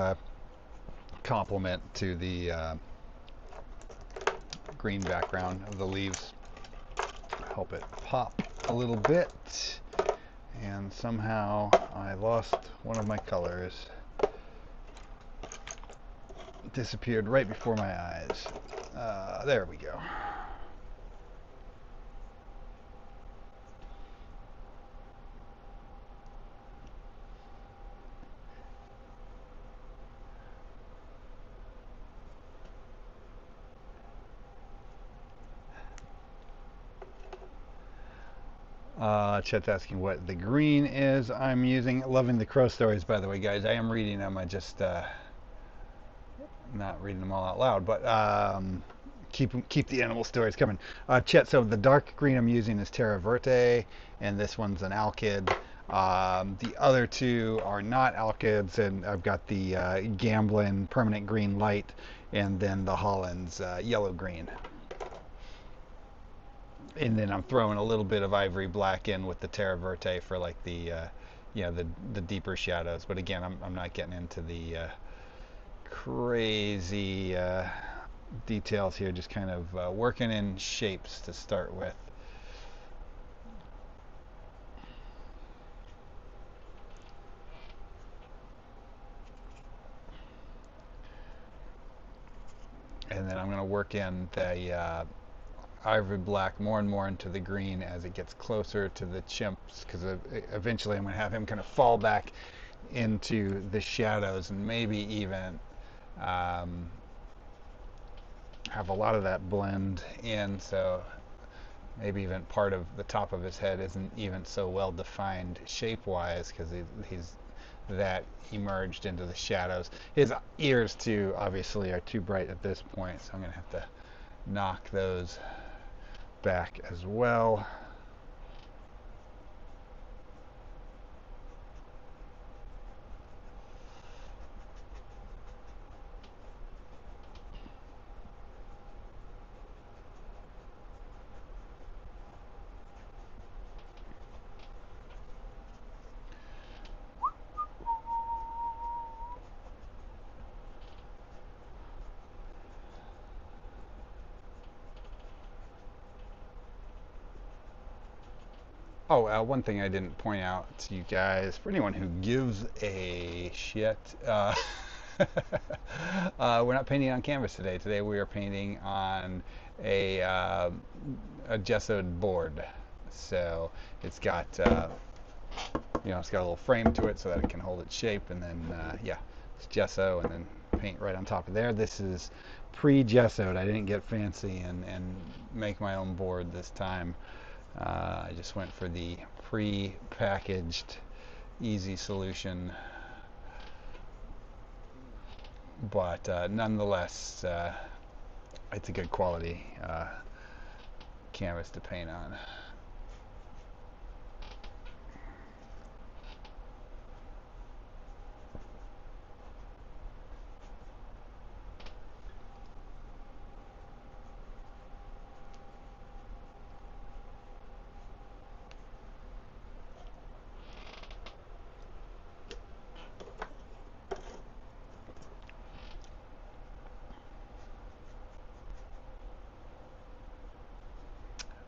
complement to the green background of the leaves. Help it pop a little bit. And somehow I lost one of my colors. It disappeared right before my eyes. There we go. Chet's asking what the green is I'm using. Loving the crow stories, by the way, guys. I am reading them. I just not reading them all out loud, but keep the animal stories coming. Chet, so the dark green I'm using is Terra Verte, and this one's an alkyd. The other two are not alkyds, and I've got the Gamblin Permanent Green Light, and then the Holland's Yellow Green. And then I'm throwing a little bit of ivory black in with the Terra Verte for like the the deeper shadows. But again, I'm not getting into the crazy details here. Just kind of working in shapes to start with. And then I'm going to work in the ivory black more and more into the green as it gets closer to the chimps, because eventually I'm going to have him kind of fall back into the shadows and maybe even have a lot of that blend in, so maybe even part of the top of his head isn't even so well defined shape wise because he's that emerged into the shadows. His ears too obviously are too bright at this point, so I'm going to have to knock those back as well. Oh, one thing I didn't point out to you guys, for anyone who gives a shit, we're not painting on canvas today. Today we are painting on a gessoed board. So it's got it's got a little frame to it so that it can hold its shape, and then yeah, it's gesso, and then paint right on top of there. This is pre-gessoed. I didn't get fancy and make my own board this time. I just went for the pre-packaged easy solution, but nonetheless it's a good quality canvas to paint on.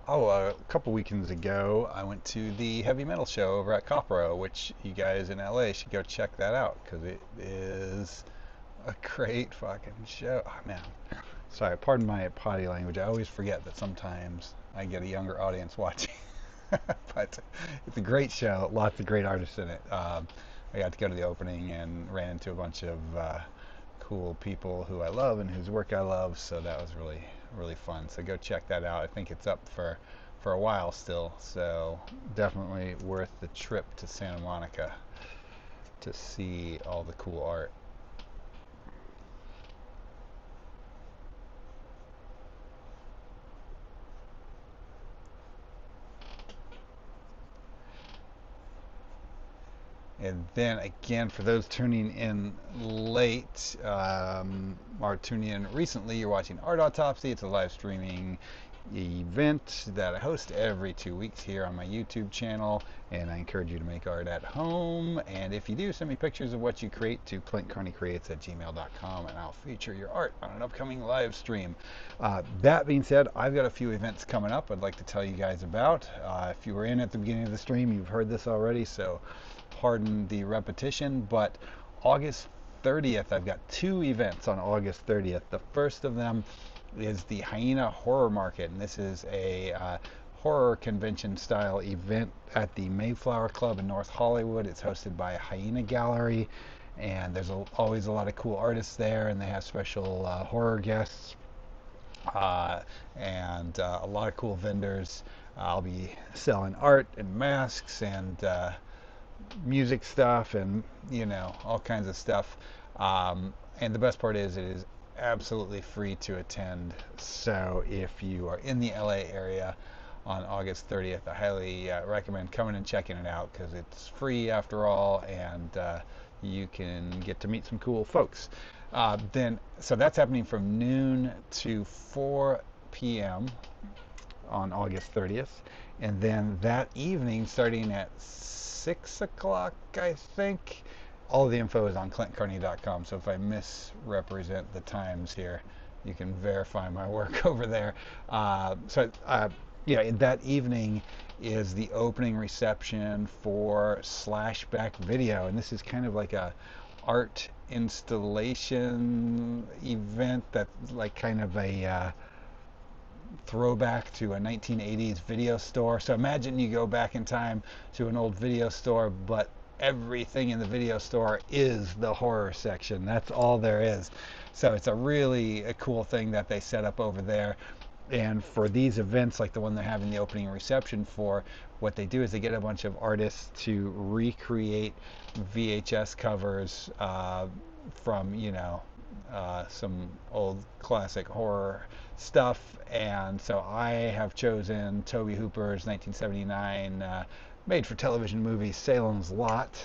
Oh, a couple weekends ago, I went to the heavy metal show over at Copro, which you guys in LA should go check that out because it is a great fucking show. Oh, man. Sorry, pardon my potty language. I always forget that sometimes I get a younger audience watching. But it's a great show. Lots of great artists in it. I got to go to the opening and ran into a bunch of cool people who I love and whose work I love. So that was really, really fun. So go check that out. I think it's up for a while still. So definitely worth the trip to Santa Monica to see all the cool art. And then again, for those tuning in late or tuning in recently, you're watching Art Autopsy. It's a live streaming event that I host every 2 weeks here on my YouTube channel, and I encourage you to make art at home. And if you do, send me pictures of what you create to clintcarneycreates@gmail.com, and I'll feature your art on an upcoming live stream. That being said, I've got a few events coming up I'd like to tell you guys about. If you were in at the beginning of the stream, you've heard this already, so pardon the repetition, but August 30th, I've got two events on August 30th. The first of them is the Hyena Horror Market, and this is a horror convention style event at the Mayflower Club in North Hollywood. It's hosted by Hyena Gallery, and there's always a lot of cool artists there, and they have special horror guests uh, and a lot of cool vendors. I'll be selling art and masks and music stuff and all kinds of stuff. And the best part is it is absolutely free to attend. So if you are in the LA area on August 30th, I highly recommend coming and checking it out because it's free after all, and you can get to meet some cool folks. So that's happening from noon to 4 p.m. on August 30th. And then that evening, starting at 6 o'clock, I think. All the info is on clintcarney.com, so if I misrepresent the times here, you can verify my work over there. Yeah, that evening is the opening reception for Slashback Video, and this is kind of like a art installation event that's like kind of a throwback to a 1980s video store. So imagine you go back in time to an old video store, but everything in the video store is the horror section. That's all there is. So it's a cool thing that they set up over there. And for these events, like the one they're having the opening reception for, what they do is they get a bunch of artists to recreate VHS covers from, some old classic horror stuff. And so I have chosen Tobe Hooper's 1979 made-for-television movie Salem's Lot,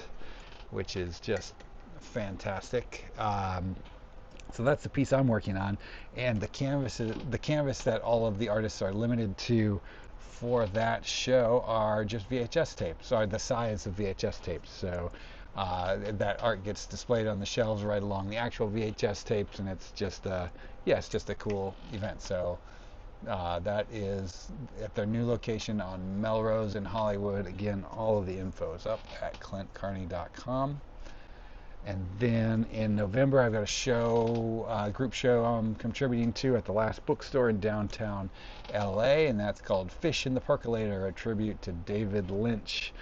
which is just fantastic. So that's the piece I'm working on, and the canvas that all of the artists are limited to for that show are just VHS tapes, are the size of VHS tapes. So that art gets displayed on the shelves right along the actual VHS tapes, and it's just it's just a cool event. So that is at their new location on Melrose in Hollywood. Again, all of the info is up at clintcarney.com. And then in November, I've got a group show I'm contributing to at the Last Bookstore in downtown LA, and that's called Fish in the Percolator, a tribute to David Lynch,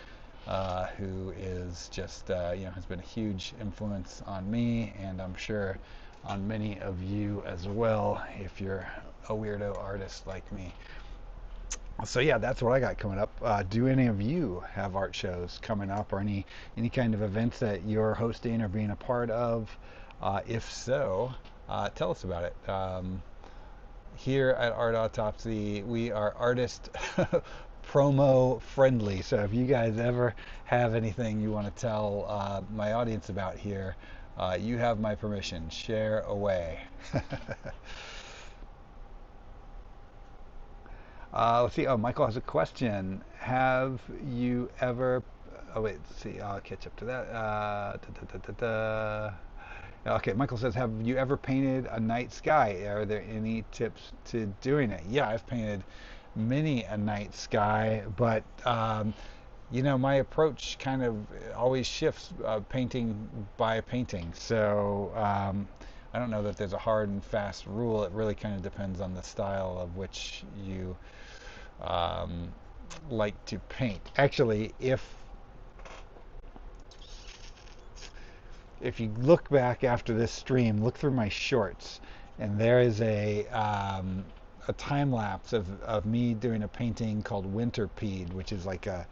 who is just, has been a huge influence on me, and I'm sure on many of you as well, if you're a weirdo artist like me. So yeah, that's what I got coming up. Do any of you have art shows coming up, or any kind of events that you're hosting or being a part of? If so, tell us about it. Here at Art Autopsy, we are artist promo friendly. So if you guys ever have anything you want to tell my audience about here, you have my permission. Share away. Let's see. Oh, Michael has a question. Have you ever? Oh wait. Let's see. I'll catch up to that. Okay. Michael says, "Have you ever painted a night sky? Are there any tips to doing it?" Yeah, I've painted many a night sky, but my approach kind of always shifts painting by painting. So I don't know that there's a hard and fast rule. It really kind of depends on the style of which you um, like to paint. Actually, if you look back after this stream, look through my shorts, and there is a time lapse of me doing a painting called Winterpede, which is like a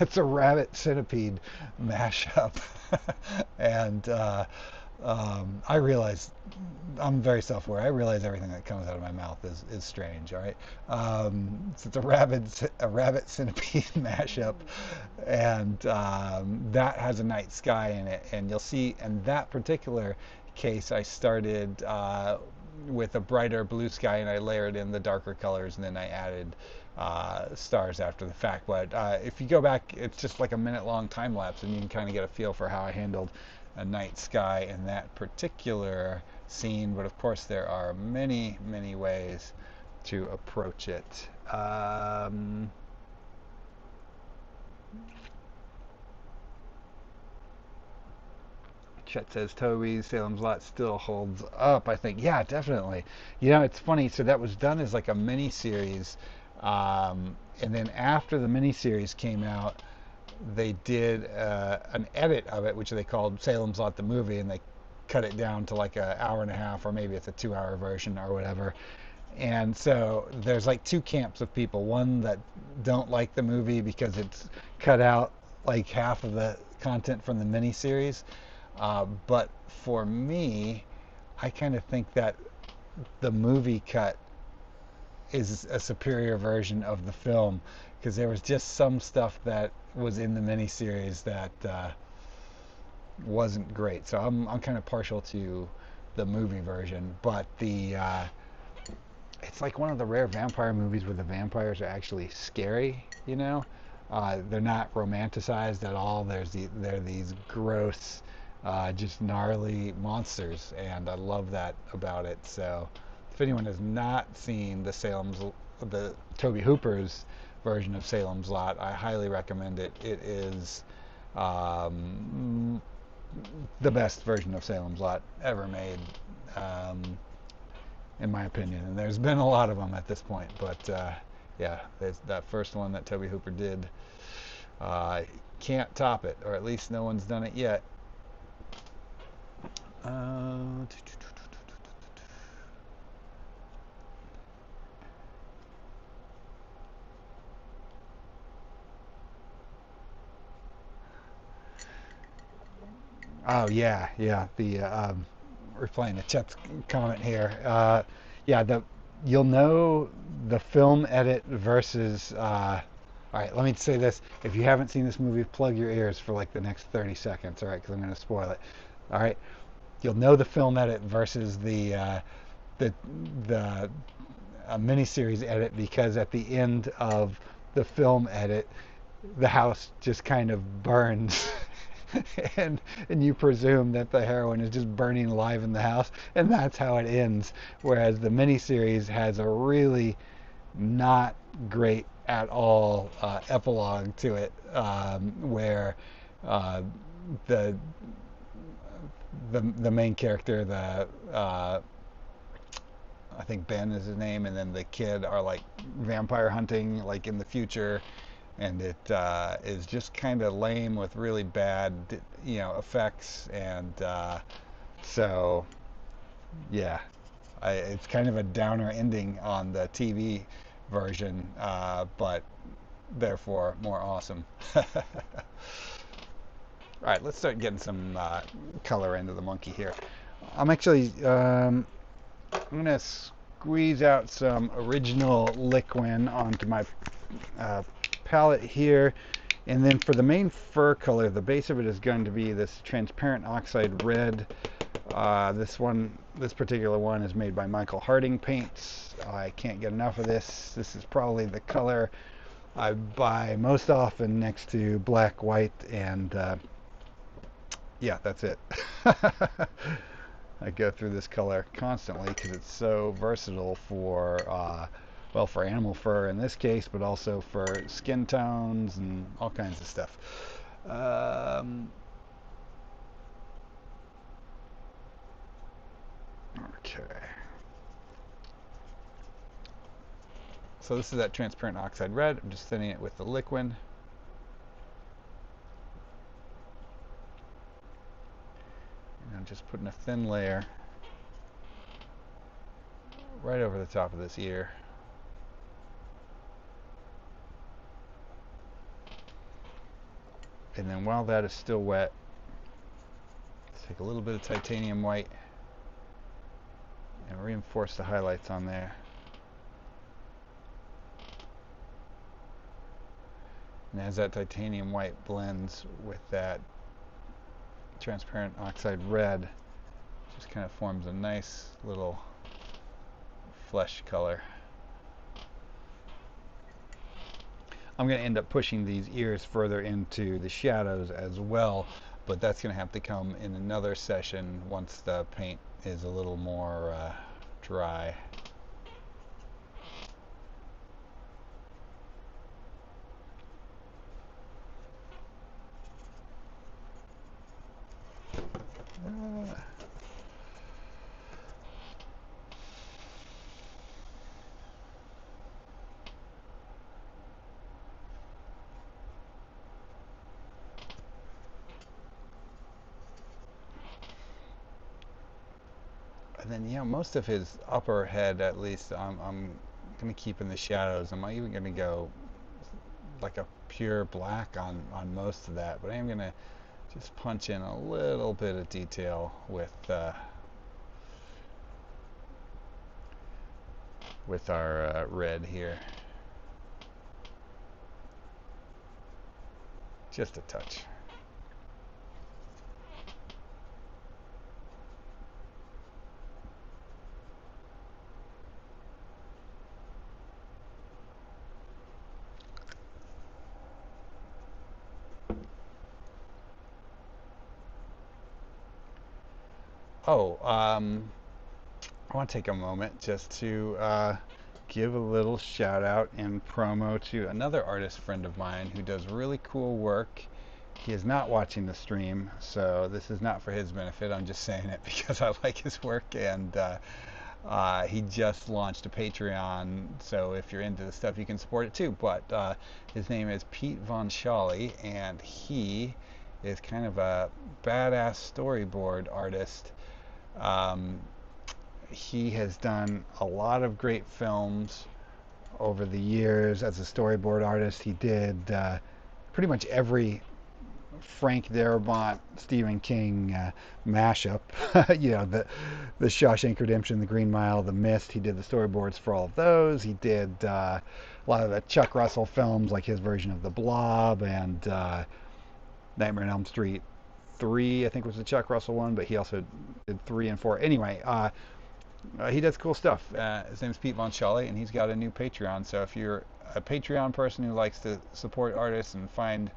it's a rabbit centipede mashup, and I realize I'm very self-aware. I realize everything that comes out of my mouth is strange. All right, so it's a rabbit centipede mashup, and that has a night sky in it. And you'll see in that particular case, I started with a brighter blue sky, and I layered in the darker colors, and then I added stars after the fact. But if you go back, it's just like a minute-long time lapse, and you can kind of get a feel for how I handled a night sky in that particular scene. But of course, there are many, many ways to approach it. Chet says Toby's Salem's Lot still holds up. I think, yeah, definitely. It's funny. So that was done as like a mini series, and then after the mini series came out, they did an edit of it, which they called Salem's Lot the movie, and they cut it down to like an hour and a half, or maybe it's a 2 hour version or whatever. And so there's like two camps of people. One that don't like the movie because it's cut out like half of the content from the miniseries. But for me, I kind of think that the movie cut is a superior version of the film, because there was just some stuff that was in the miniseries that wasn't great. So I'm kind of partial to the movie version, but it's like one of the rare vampire movies where the vampires are actually scary. They're not romanticized at all. They're these gross, just gnarly monsters, and I love that about it. So if anyone has not seen the Tobe Hooper's version of Salem's Lot, I highly recommend it. It is the best version of Salem's Lot ever made, in my opinion. And there's been a lot of them at this point, but yeah, there's that first one that Tobe Hooper did. Can't top it, or at least no one's done it yet. Oh yeah, yeah. Replying to Chet's comment here. Yeah, you'll know the film edit versus. All right, let me say this: if you haven't seen this movie, plug your ears for like the next 30 seconds. All right, because I'm going to spoil it. All right, you'll know the film edit versus the miniseries edit, because at the end of the film edit, the house just kind of burns. and you presume that the heroine is just burning alive in the house, and that's how it ends. Whereas the miniseries has a really not great at all epilogue to it, where the the main character, I think Ben is his name, and then the kid are like vampire hunting like in the future, and it is just kind of lame with really bad effects, and so yeah, it's kind of a downer ending on the TV version, but therefore more awesome. All right, let's start getting some color into the monkey here. I'm actually I'm gonna squeeze out some original liquid onto my palette here, and then for the main fur color, the base of it is going to be this transparent oxide red. This particular one is made by Michael Harding Paints. I can't get enough of this. This is probably the color I buy most often next to black, white, and yeah, that's it. I go through this color constantly because it's so versatile for well, for animal fur in this case, but also for skin tones and all kinds of stuff. Um, okay. So this is that transparent oxide red. I'm just thinning it with the liquid. And I'm just putting a thin layer right over the top of this ear. And then while that is still wet, take a little bit of titanium white and reinforce the highlights on there. And as that titanium white blends with that transparent oxide red, just kind of forms a nice little flesh color. I'm going to end up pushing these ears further into the shadows as well, but that's going to have to come in another session once the paint is a little more dry. And then, you know, most of his upper head, at least, I'm going to keep in the shadows. I'm not even going to go like a pure black on most of that, but I am going to just punch in a little bit of detail with our red here. Just a touch. Oh, I want to take a moment just to give a little shout out and promo to another artist friend of mine who does really cool work. He is not watching the stream, so this is not for his benefit. I'm just saying it because I like his work, and he just launched a Patreon, so if you're into the stuff, you can support it too. But his name is Pete Von Schally, and he is kind of a badass storyboard artist. He has done a lot of great films over the years as a storyboard artist. He did pretty much every Frank Darabont, Stephen King mashup. You know, the Shawshank Redemption, The Green Mile, The Mist. He did the storyboards for all of those. He did a lot of the Chuck Russell films, like his version of The Blob and Nightmare on Elm Street 3, I think was the Chuck Russell one, but he also did 3 and 4. Anyway, he does cool stuff. His name is Pete Von Schally, and he's got a new Patreon. So if you're a Patreon person who likes to support artists and find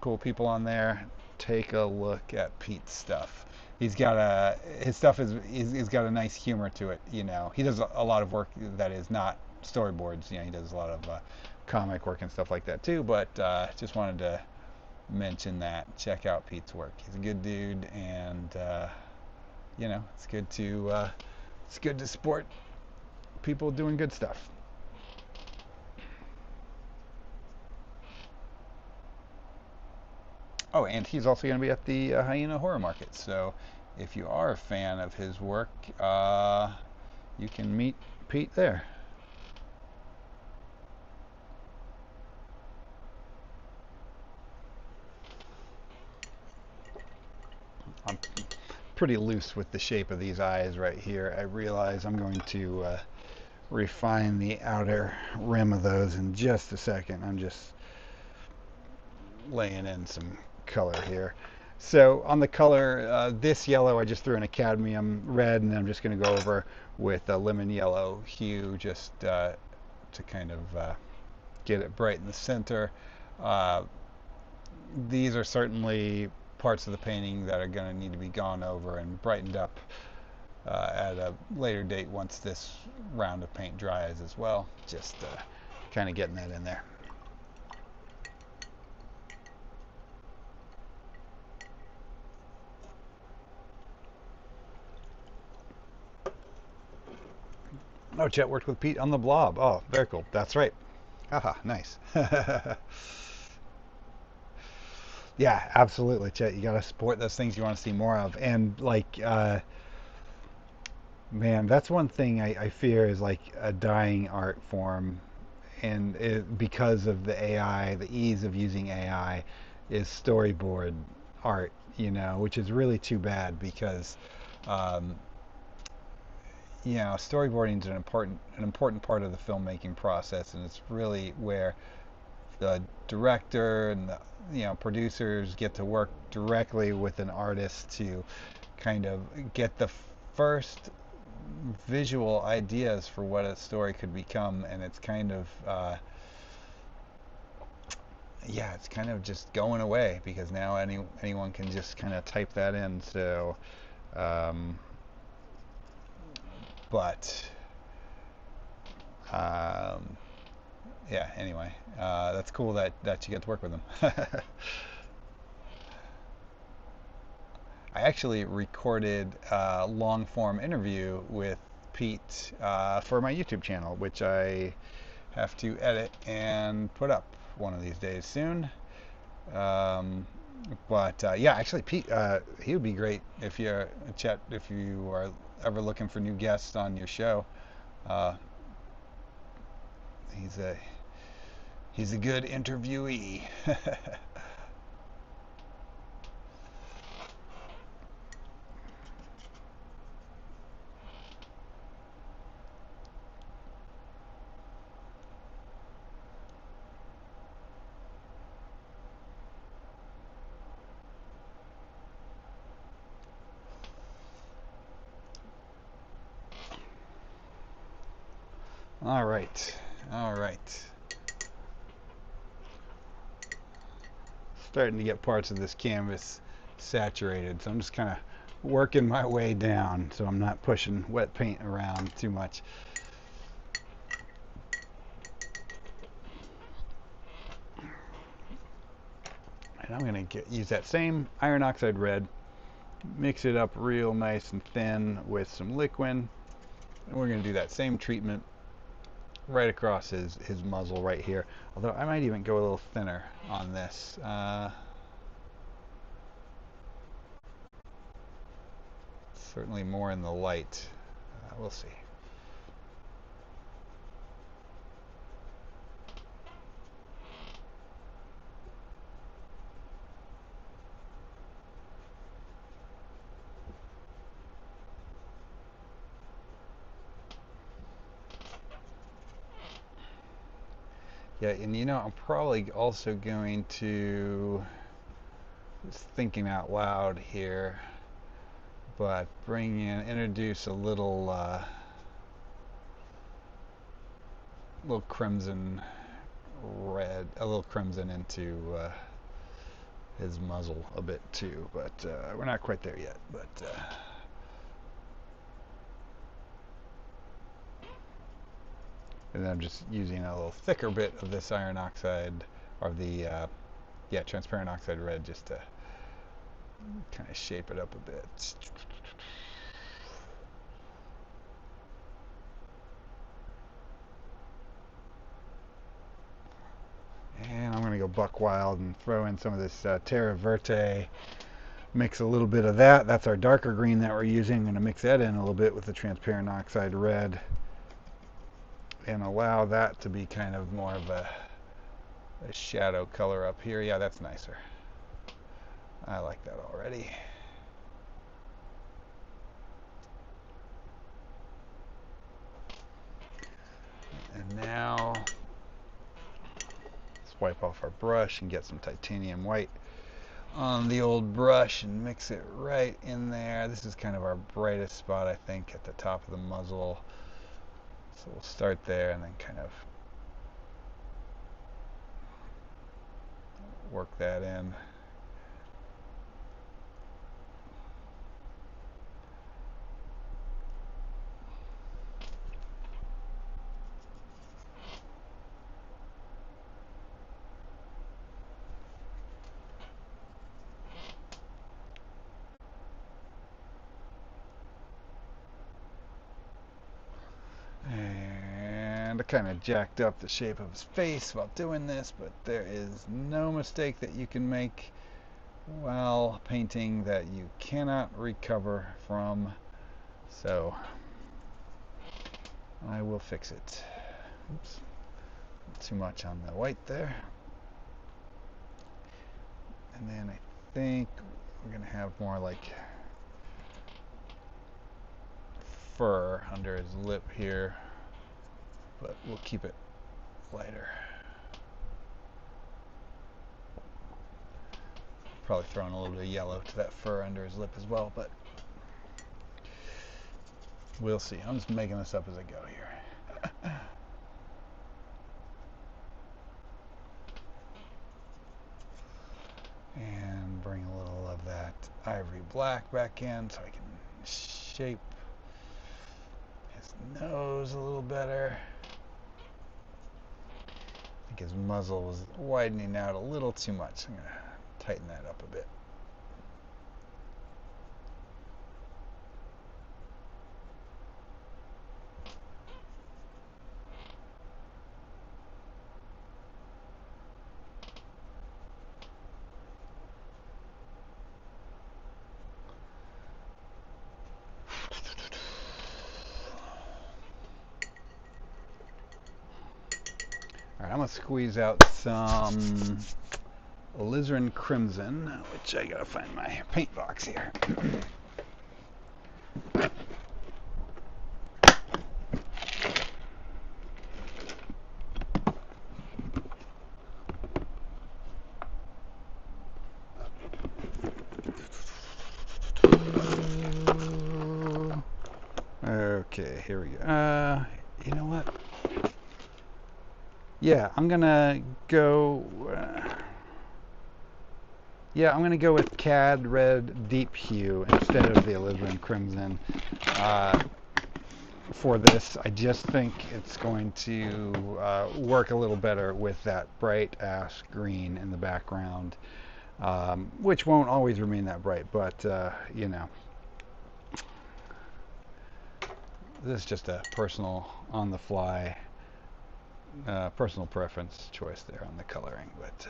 cool people on there, take a look at Pete's stuff. His stuff he's got a nice humor to it. You know, he does a lot of work that is not storyboards. You know, he does a lot of comic work and stuff like that too. But just wanted to mention that. Check out Pete's work. He's a good dude, and you know, it's good to support people doing good stuff. Oh, and he's also going to be at the Hyena Horror Market. So if you are a fan of his work, you can meet Pete there. I'm pretty loose with the shape of these eyes right here. I realize I'm going to refine the outer rim of those in just a second. I'm just laying in some color here. So on the color, this yellow I just threw in a cadmium red, and then I'm just going to go over with a lemon yellow hue just to kind of get it bright in the center. These are certainly parts of the painting that are going to need to be gone over and brightened up at a later date once this round of paint dries as well. Just kind of getting that in there. Oh, Chet worked with Pete on the Blob. Oh, very cool. That's right. Haha, nice. Yeah, absolutely, Chet. You got to support those things you want to see more of. And like, man, that's one thing I fear is like a dying art form, and because of the AI, the ease of using AI, is storyboard art. Which is really too bad because, um, storyboarding is an important part of the filmmaking process, and it's really where the director and the producers get to work directly with an artist to kind of get the first visual ideas for what a story could become, and it's kind of it's kind of just going away because now anyone can just kind of type that in. So, um, but um, yeah. Anyway, that's cool that you get to work with them. I actually recorded a long form interview with Pete for my YouTube channel, which I have to edit and put up one of these days soon. Um, but yeah, actually, Pete, he would be great if you're Chet, if you are ever looking for new guests on your show. Uh, he's a good interviewee. All right, all right. Starting to get parts of this canvas saturated, so I'm just kind of working my way down so I'm not pushing wet paint around too much. And I'm going to use that same iron oxide red, mix it up real nice and thin with some liquid, and we're going to do that same treatment right across his muzzle right here. Although I might even go a little thinner on this. Certainly more in the light. We'll see. Yeah, and I'm probably also going to, just thinking out loud here, but introduce a little crimson red, a little crimson into his muzzle a bit too, but we're not quite there yet. But and then I'm just using a little thicker bit of this iron oxide, or the transparent oxide red, just to kind of shape it up a bit. And I'm going to go buck wild and throw in some of this Terra Verte. Mix a little bit of that. That's our darker green that we're using. I'm going to mix that in a little bit with the transparent oxide red and allow that to be kind of more of a shadow color up here. Yeah, that's nicer. I like that already. And now let's wipe off our brush and get some titanium white on the old brush and mix it right in there. This is kind of our brightest spot, I think, at the top of the muzzle. So we'll start there and then kind of work that in. And I kind of jacked up the shape of his face while doing this, but there is no mistake that you can make while painting that you cannot recover from. So I will fix it. Oops. Too much on the white there. And then I think we're going to have more like fur under his lip here, but we'll keep it lighter. Probably throwing a little bit of yellow to that fur under his lip as well, but we'll see. I'm just making this up as I go here. And bring a little of that ivory black back in so I can shape his nose a little better. I think his muzzle was widening out a little too much. I'm going to tighten that up a bit. Alright, I'm going to squeeze out some alizarin crimson, which I gotta find my paint box here. Okay, here we go. You know what? Yeah, I'm gonna go. I'm gonna go with Cad Red Deep Hue instead of the alizarin crimson for this. I just think it's going to work a little better with that bright ash green in the background, which won't always remain that bright, but you know. This is just a personal, on-the-fly, personal preference choice there on the coloring, but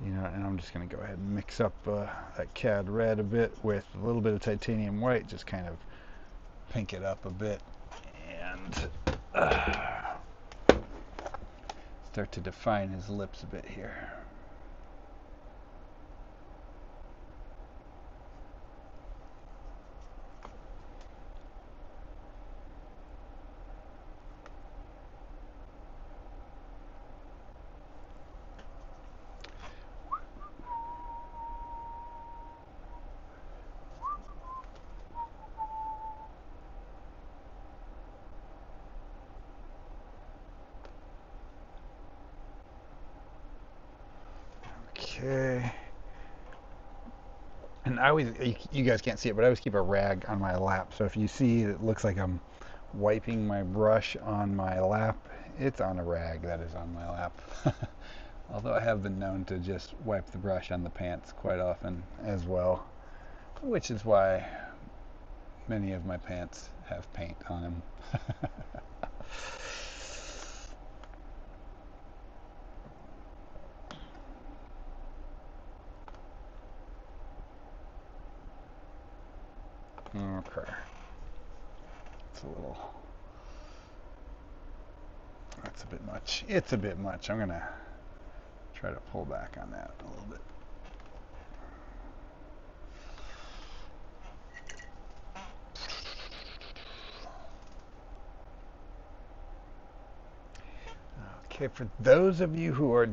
you know, and I'm just going to go ahead and mix up that Cad Red a bit with a little bit of titanium white, just kind of pink it up a bit, and start to define his lips a bit here. Okay. And I always, you guys can't see it, but I always keep a rag on my lap. So if you see it looks like I'm wiping my brush on my lap, it's on a rag that is on my lap. Although I have been known to just wipe the brush on the pants quite often as well, which is why many of my pants have paint on them. Okay. It's a little... That's a bit much. It's a bit much. I'm going to try to pull back on that a little bit. Okay, for those of you who are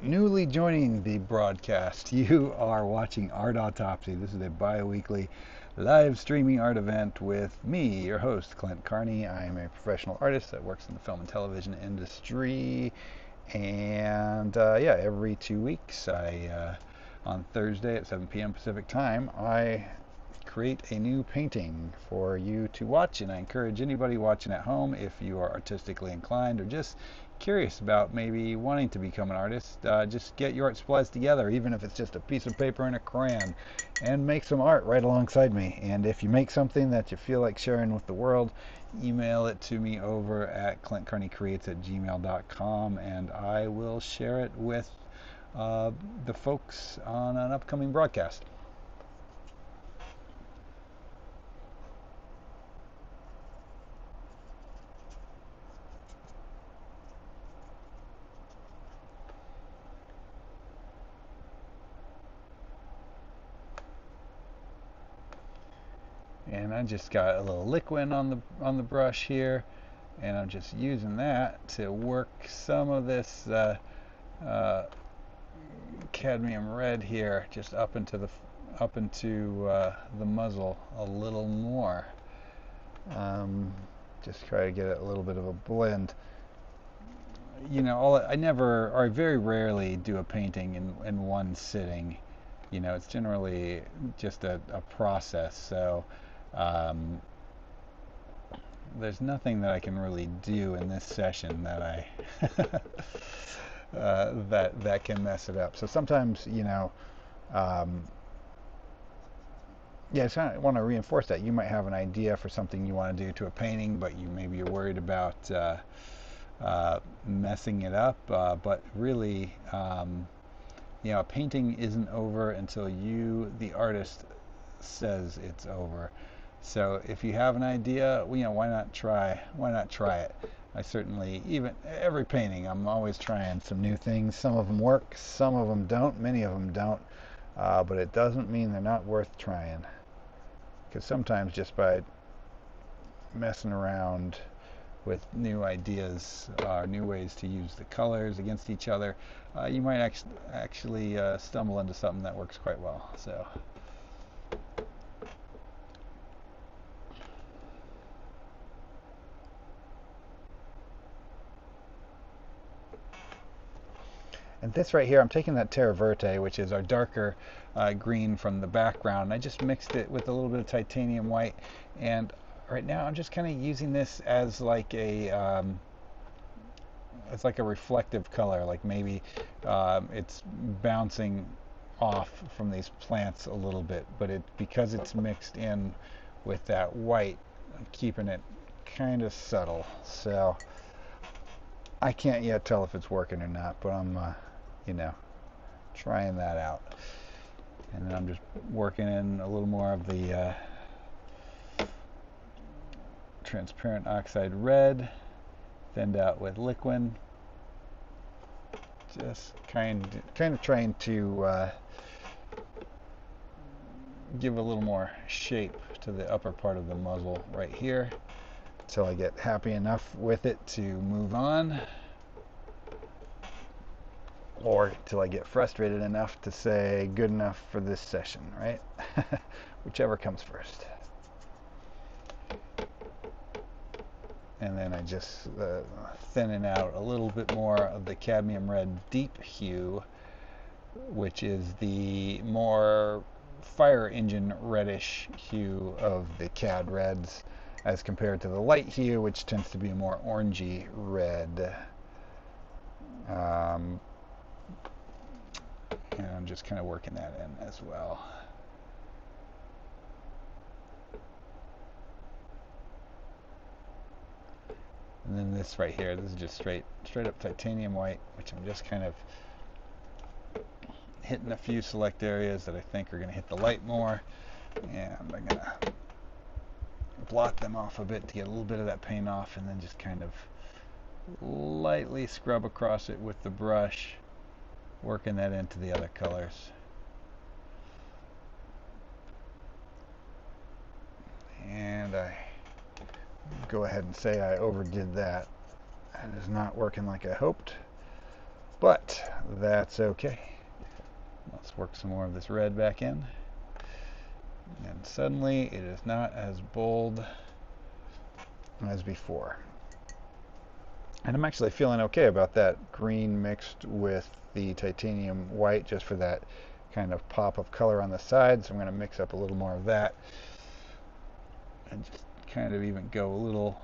newly joining the broadcast, you are watching Art Autopsy. This is a bi-weekly live streaming art event with me, your host, Clint Carney. I am a professional artist that works in the film and television industry. And every 2 weeks, on Thursday at 7 p.m. Pacific time, I create a new painting for you to watch. And I encourage anybody watching at home, if you are artistically inclined or just curious about maybe wanting to become an artist, just get your art supplies together, even if it's just a piece of paper and a crayon, and make some art right alongside me. And if you make something that you feel like sharing with the world, email it to me over at clintcarneycreates@gmail.com, and I will share it with the folks on an upcoming broadcast. And I just got a little liquid on the brush here, and I'm just using that to work some of this cadmium red here just up into the muzzle a little more. Just try to get a little bit of a blend. You know, I very rarely do a painting in one sitting. You know, it's generally just a process. So there's nothing that I can really do in this session that I that can mess it up. So sometimes, you know, yeah, so I want to reinforce that. You might have an idea for something you want to do to a painting, but maybe you're worried about messing it up. But really, you know, a painting isn't over until you, the artist, says it's over. So if you have an idea, you know, why not try it? I certainly, even every painting, I'm always trying some new things. Some of them work, some of them don't, many of them don't, but it doesn't mean they're not worth trying, because sometimes just by messing around with new ideas, new ways to use the colors against each other, you might actually stumble into something that works quite well. So. And this right here, I'm taking that Terra Verte, which is our darker green from the background, and I just mixed it with a little bit of titanium white. And right now I'm just kind of using this as like a it's like a reflective color, like maybe it's bouncing off from these plants a little bit, but because it's mixed in with that white, I'm keeping it kind of subtle. So I can't yet tell if it's working or not, but I'm you know, trying that out. And then I'm just working in a little more of the transparent oxide red, thinned out with liquid. Just kind of trying to give a little more shape to the upper part of the muzzle right here, until I get happy enough with it to move on, or till I get frustrated enough to say good enough for this session, right? Whichever comes first. And then I just thinning out a little bit more of the cadmium red deep hue, which is the more fire engine reddish hue of the cad reds, as compared to the light hue, which tends to be a more orangey red. And I'm just kind of working that in as well. And then this right here, this is just straight up titanium white, which I'm just kind of hitting a few select areas that I think are going to hit the light more, and I'm going to blot them off a bit to get a little bit of that paint off, and then just kind of lightly scrub across it with the brush, working that into the other colors. And I go ahead and say I overdid that. That is not working like I hoped, but that's okay. Let's work some more of this red back in. And suddenly it is not as bold as before. And I'm actually feeling okay about that green mixed with the titanium white, just for that kind of pop of color on the side, so I'm going to mix up a little more of that and just kind of even go a little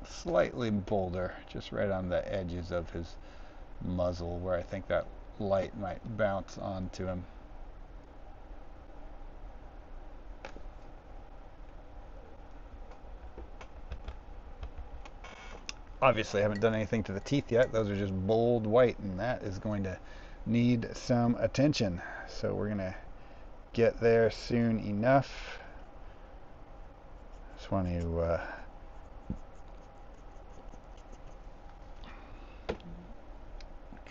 slightly bolder, just right on the edges of his muzzle where I think that light might bounce onto him. Obviously, I haven't done anything to the teeth yet. Those are just bold white, and that is going to need some attention. So we're going to get there soon enough. Just want to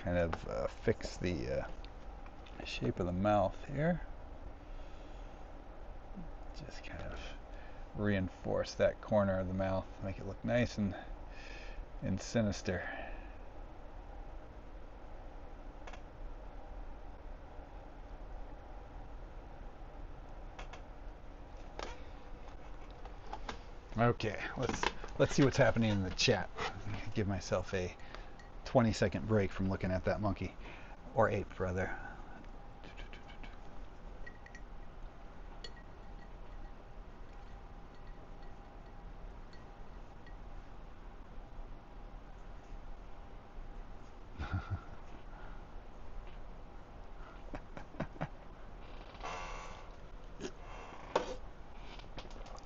kind of fix the shape of the mouth here. Just kind of reinforce that corner of the mouth, make it look nice and sinister. Okay, let's see what's happening in the chat. Give myself a 20-second break from looking at that monkey, or ape rather.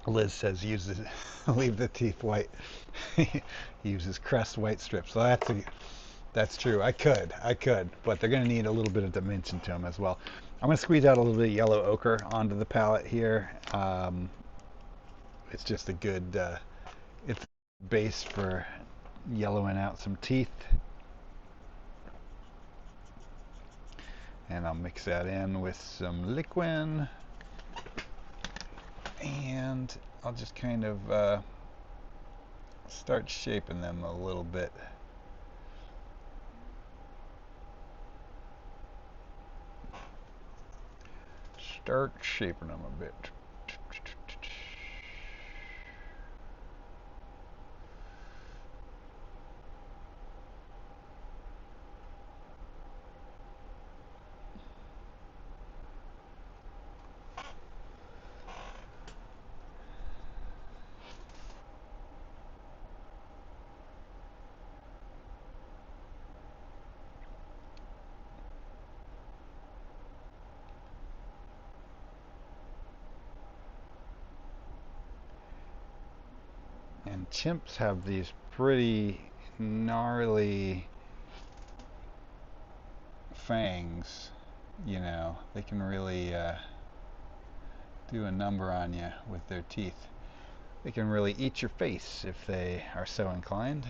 Liz says leave the teeth white. He uses crest white strips. So that's true. I could, but they're going to need a little bit of dimension to them as well. I'm going to squeeze out a little bit of yellow ochre onto the palette here. It's just a good it's a base for yellowing out some teeth. And I'll mix that in with some liquid. And I'll just kind of start shaping them a little bit. Start shaping them a bit. And chimps have these pretty gnarly fangs, you know. They can really do a number on you with their teeth. They can really eat your face if they are so inclined.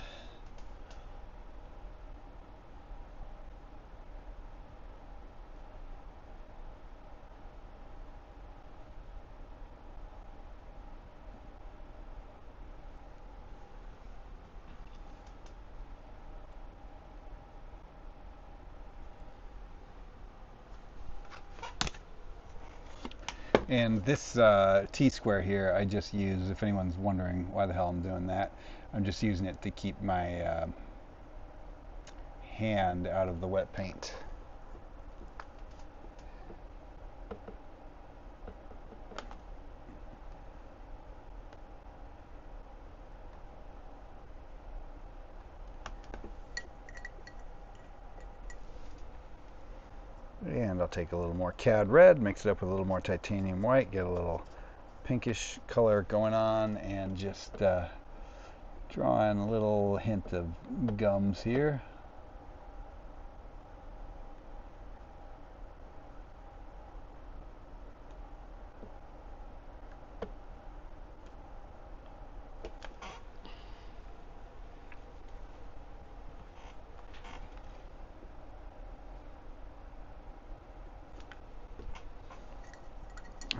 And this T-square here, I just use, if anyone's wondering why the hell I'm doing that, I'm just using it to keep my hand out of the wet paint. And I'll take a little more cad red, mix it up with a little more titanium white, get a little pinkish color going on, and just draw in a little hint of gums here.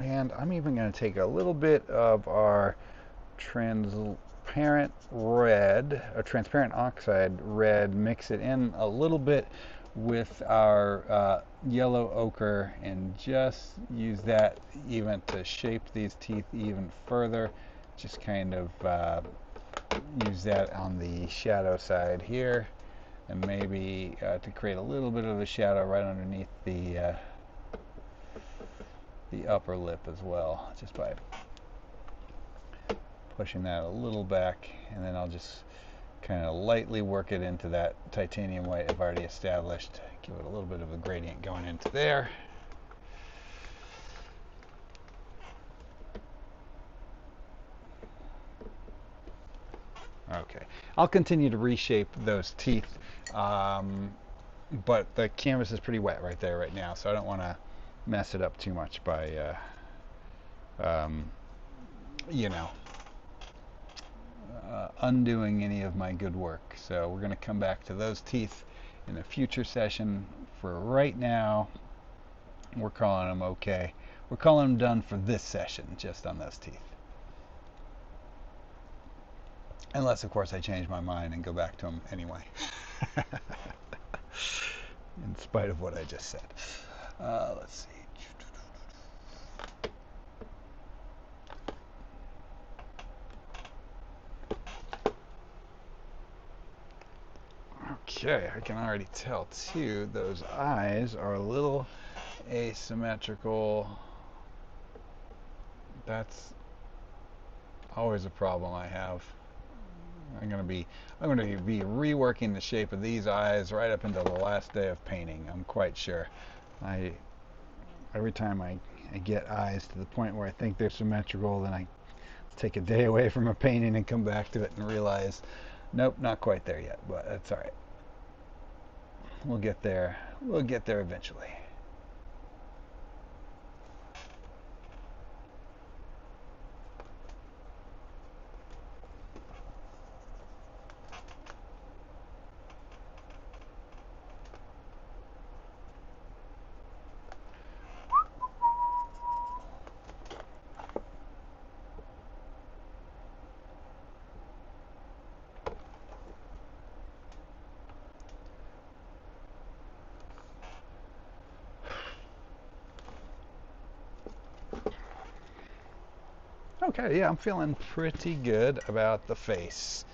And I'm even going to take a little bit of our transparent red, or transparent oxide red, mix it in a little bit with our yellow ochre, and just use that even to shape these teeth even further. Just kind of use that on the shadow side here. and maybe to create a little bit of a shadow right underneath the upper lip as well, just by pushing that a little back, and then I'll just kind of lightly work it into that titanium white I've already established. Give it a little bit of a gradient going into there. Okay, I'll continue to reshape those teeth, but the canvas is pretty wet right there right now, so I don't want to mess it up too much by, you know, undoing any of my good work. So we're going to come back to those teeth in a future session. For right now, we're calling them okay. We're calling them done for this session, just on those teeth. Unless, of course, I change my mind and go back to them anyway. In spite of what I just said. Let's see. Okay, I can already tell too, those eyes are a little asymmetrical. That's always a problem I have. I'm going to be reworking the shape of these eyes right up until the last day of painting, I'm quite sure. Every time I get eyes to the point where I think they're symmetrical, then I take a day away from a painting and come back to it and realize, nope, not quite there yet, but that's all right. We'll get there. We'll get there eventually. Okay, yeah, I'm feeling pretty good about the face,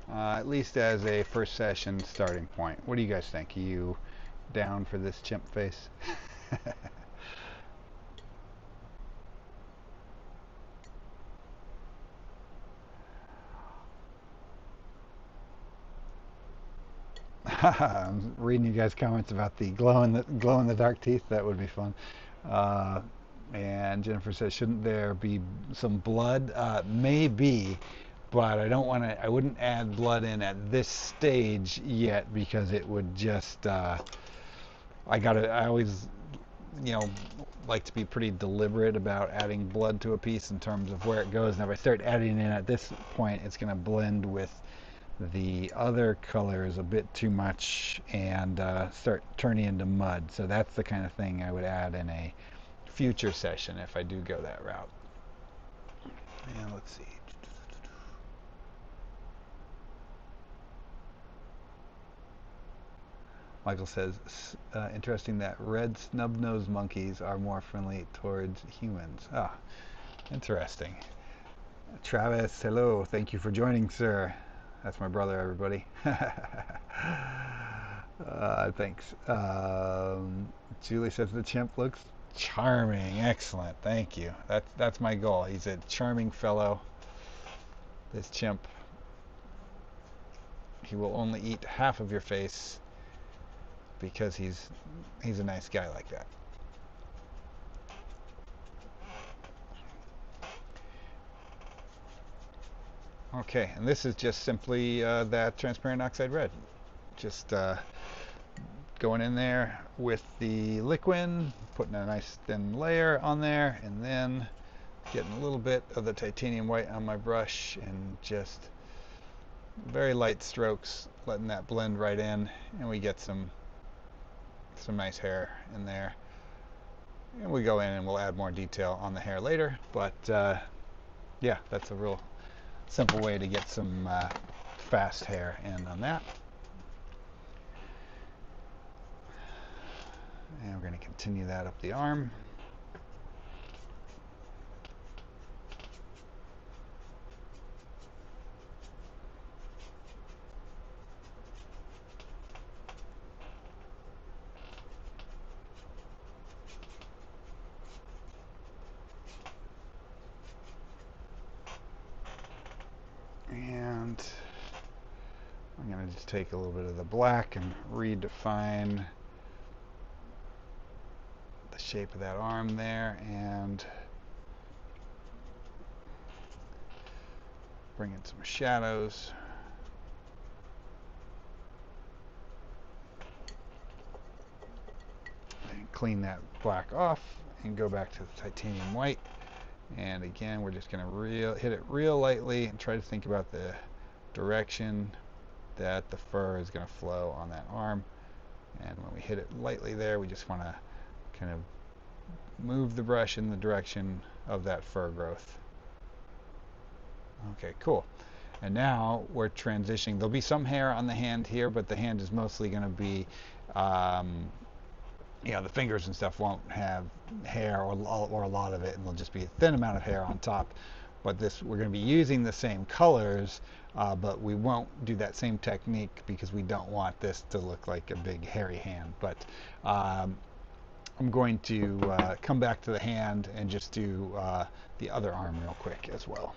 at least as a first session starting point. What do you guys think? Are you down for this chimp face? I'm reading you guys' comments about the glow in the dark teeth. That would be fun. Uh, and Jennifer says, shouldn't there be some blood? Maybe, but I don't want to. I wouldn't add blood in at this stage yet because it would just. I always, you know, like to be pretty deliberate about adding blood to a piece in terms of where it goes. And if I start adding in at this point, it's going to blend with the other colors a bit too much and start turning into mud. So that's the kind of thing I would add in a future session if I do go that route. And let's see. Michael says, interesting that red snub-nosed monkeys are more friendly towards humans. Ah, interesting. Travis, hello. Thank you for joining, sir. That's my brother, everybody. Thanks. Julie says the chimp looks charming. Excellent. Thank you. That's my goal. He's a charming fellow. This chimp. He will only eat half of your face because he's a nice guy like that. Okay, and this is just simply that transparent oxide red. Just going in there with the liquid, putting a nice thin layer on there, and then getting a little bit of the titanium white on my brush and just very light strokes, letting that blend right in, and we get some nice hair in there. And we go in and we'll add more detail on the hair later, but yeah, that's a real simple way to get some fast hair in on that. And we're going to continue that up the arm. And I'm going to just take a little bit of the black and redefine the shape of that arm there, and bring in some shadows. And clean that black off and go back to the titanium white. And again, we're just going to hit it real lightly and try to think about the direction that the fur is going to flow on that arm. And when we hit it lightly there, we just want to kind of move the brush in the direction of that fur growth. Okay, cool. And now we're transitioning. There'll be some hair on the hand here, but the hand is mostly going to be, the fingers and stuff won't have hair or a lot of it, and there'll just be a thin amount of hair on top. But we're going to be using the same colors, but we won't do that same technique because we don't want this to look like a big hairy hand. But I'm going to come back to the hand and just do the other arm real quick as well.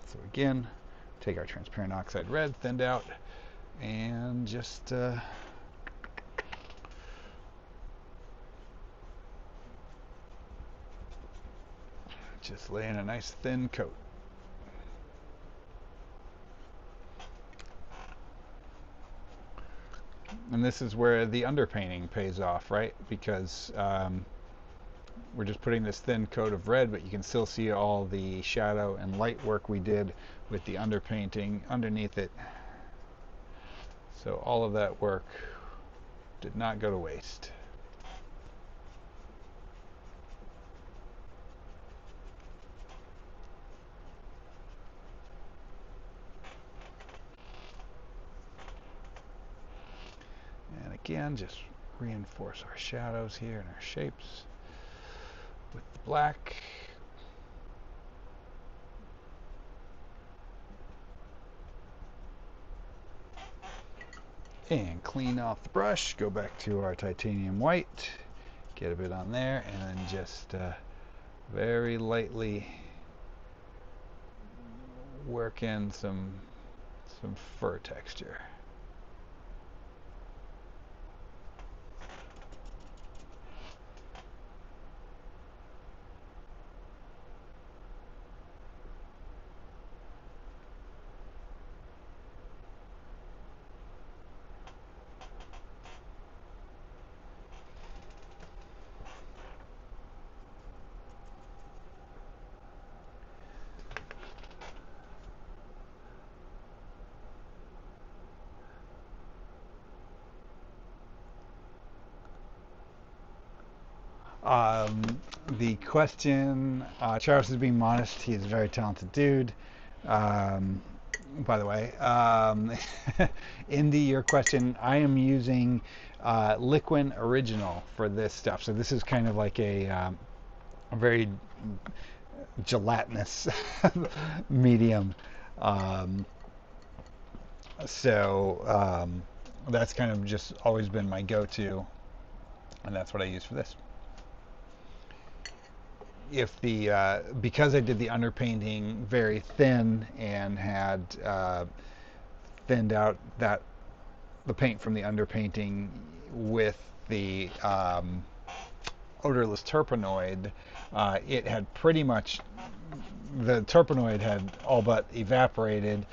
So again, take our transparent oxide red, thinned out, and just lay in a nice thin coat. And this is where the underpainting pays off, right? Because we're just putting this thin coat of red, but you can still see all the shadow and light work we did with the underpainting underneath it. So all of that work did not go to waste. And again, just reinforce our shadows here and our shapes with the black. And clean off the brush, go back to our titanium white, get a bit on there, and then just very lightly work in some fur texture. The question, Charles is being modest. He's a very talented dude. By the way, Indy, your question, I am using Liquin Original for this stuff. So this is kind of like a very gelatinous medium. That's kind of just always been my go-to, and that's what I use for this. If because I did the underpainting very thin and had thinned out the paint from the underpainting with the odorless terpenoid, it had pretty much, the terpenoid had all but evaporated,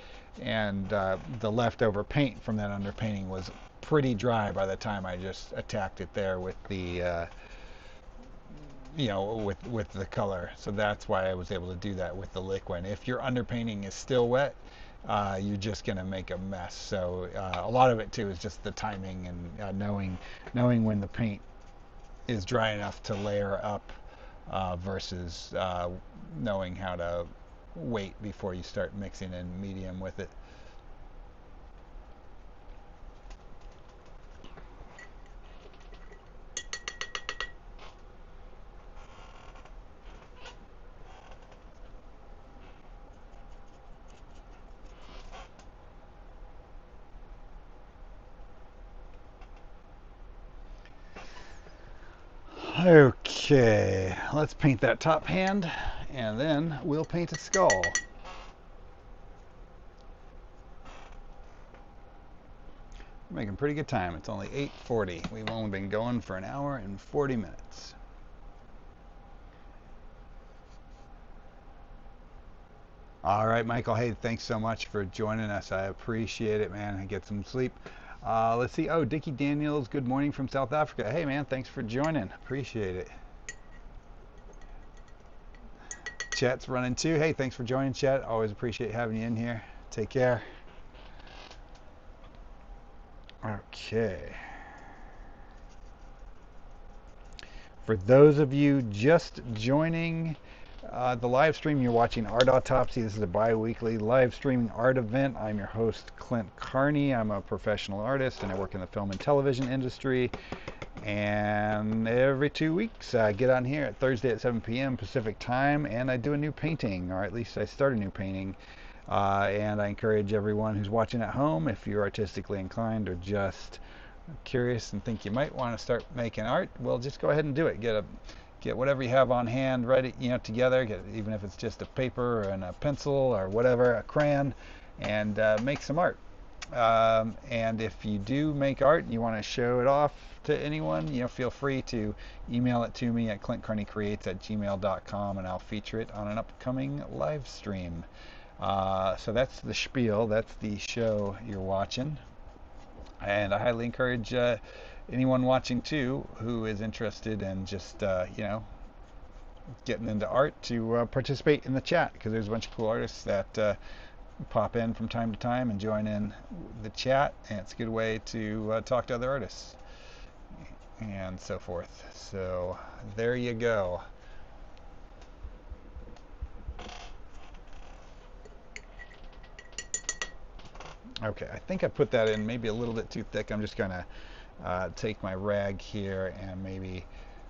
and the leftover paint from that underpainting was pretty dry by the time I just attacked it there with the with the color. So that's why I was able to do that with the liquid. If your underpainting is still wet, you're just going to make a mess. So a lot of it too is just the timing and knowing when the paint is dry enough to layer up versus knowing how to wait before you start mixing in medium with it. Okay, let's paint that top hand, and then we'll paint a skull. We're making pretty good time. It's only 8:40. We've only been going for an hour and 40 minutes. All right, Michael. Hey, thanks so much for joining us. I appreciate it, man. I get some sleep. Let's see. Oh, Dickie Daniels, good morning from South Africa. Hey, man, thanks for joining. Appreciate it. Chat's running too. Hey, thanks for joining, Chat. Always appreciate having you in here. Take care. Okay. For those of you just joining the live stream, you're watching Art Autopsy. This is a bi-weekly live streaming art event. I'm your host, Clint Carney. I'm a professional artist and I work in the film and television industry. And every 2 weeks I get on here at Thursday at 7 p.m. Pacific time and I do a new painting, or at least I start a new painting. And I encourage everyone who's watching at home, if you're artistically inclined or just curious and think you might want to start making art, well, just go ahead and do it. Get whatever you have on hand ready, together. Even if it's just a paper and a pencil or whatever, a crayon, and make some art. And if you do make art and you want to show it off to anyone, feel free to email it to me at clintcarneycreates@gmail.com and I'll feature it on an upcoming live stream. So that's the spiel. That's the show you're watching. And I highly encourage anyone watching too who is interested in just, getting into art to participate in the chat, because there's a bunch of cool artists that pop in from time to time and join in the chat, and it's a good way to talk to other artists and so forth. So there you go. Okay, I think I put that in maybe a little bit too thick. I'm just gonna take my rag here and maybe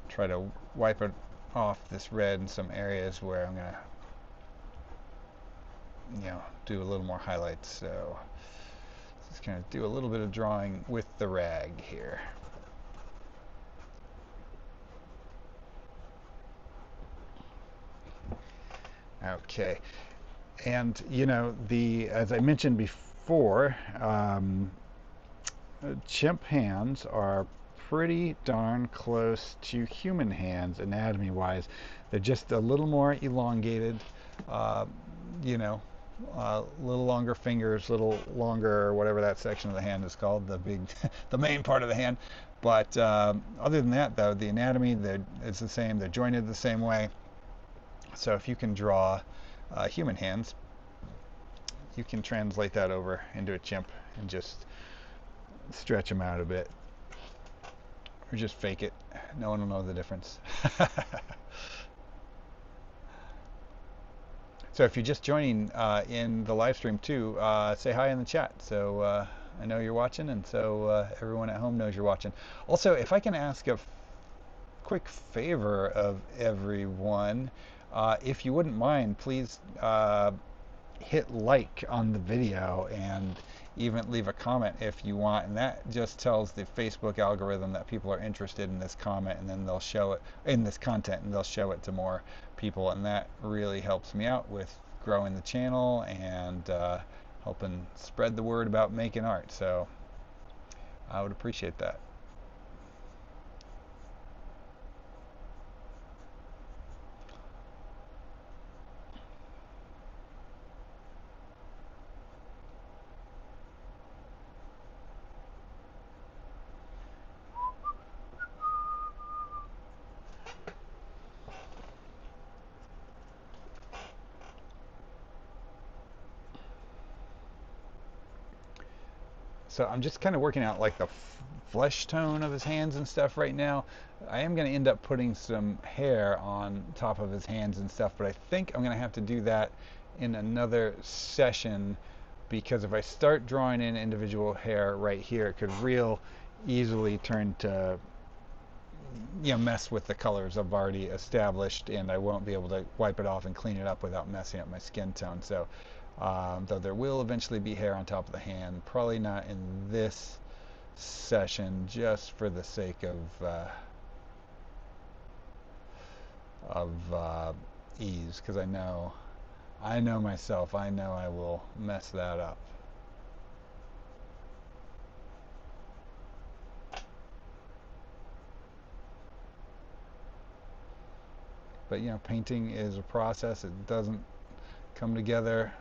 try to wipe it off this red in some areas where I'm gonna do a little more highlights. So just gonna do a little bit of drawing with the rag here. Okay, and as I mentioned before, chimp hands are pretty darn close to human hands anatomy wise. They're just a little more elongated, a little longer fingers, little longer whatever that section of the hand is called, the big the main part of the hand. But other than that, though, the anatomy it's the same. They're jointed the same way. So if you can draw human hands, you can translate that over into a chimp and just stretch them out a bit, or just fake it. No one will know the difference. So if you're just joining in the live stream too, say hi in the chat, so I know you're watching, and so everyone at home knows you're watching. Also, if I can ask a quick favor of everyone, if you wouldn't mind, please hit like on the video and even leave a comment if you want, and that just tells the Facebook algorithm that people are interested in this comment, and then they'll show it in this content, and they'll show it to more people, and that really helps me out with growing the channel and helping spread the word about making art. So I would appreciate that. So I'm just kind of working out like the flesh tone of his hands and stuff right now. I am going to end up putting some hair on top of his hands and stuff, but I think I'm going to have to do that in another session, because if I start drawing in individual hair right here, it could real easily turn to mess with the colors I've already established, and I won't be able to wipe it off and clean it up without messing up my skin tone. So though there will eventually be hair on top of the hand, probably not in this session, just for the sake of ease, because I know myself, I know I will mess that up. But painting is a process. It doesn't come together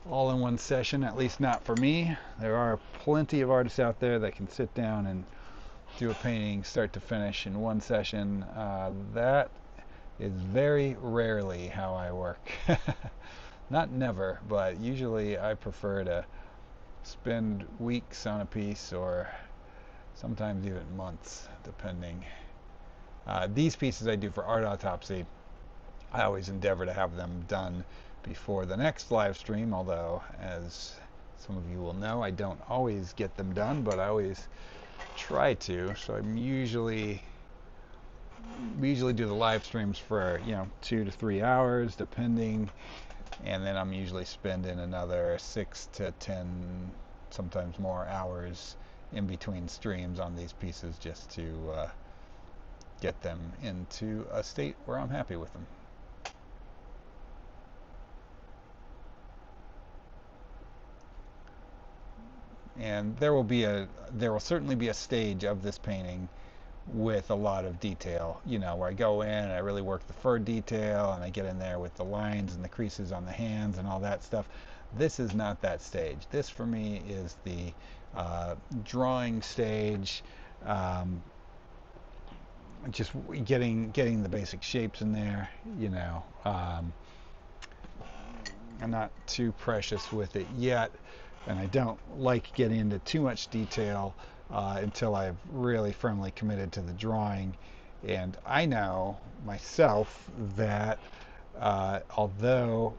all in one session, at least not for me. There are plenty of artists out there that can sit down and do a painting start to finish in one session. That is very rarely how I work. Not never, but usually I prefer to spend weeks on a piece, or sometimes even months, depending. These pieces I do for Art Autopsy, I always endeavor to have them done before the next live stream, although, as some of you will know, I don't always get them done, but I always try to. So we usually do the live streams for 2 to 3 hours, depending, and then I'm usually spending another 6 to 10, sometimes more hours in between streams on these pieces, just to get them into a state where I'm happy with them. And there will certainly be a stage of this painting with a lot of detail, where I go in and I really work the fur detail, and I get in there with the lines and the creases on the hands and all that stuff. This is not that stage. This for me is the drawing stage, just getting the basic shapes in there. I'm not too precious with it yet, and I don't like getting into too much detail until I've really firmly committed to the drawing. And I know myself that although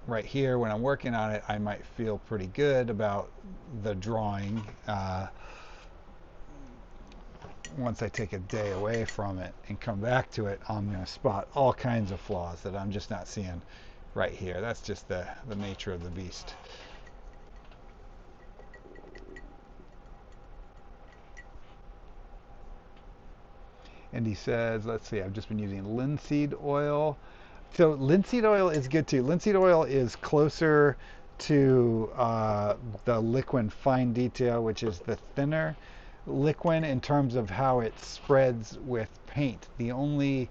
right here when I'm working on it I might feel pretty good about the drawing, once I take a day away from it and come back to it, I'm going to spot all kinds of flaws that I'm just not seeing right here. That's just the nature of the beast. And he says, let's see, I've just been using linseed oil. So linseed oil is good too. Linseed oil is closer to the liquid fine detail, which is the thinner liquid in terms of how it spreads with paint. The only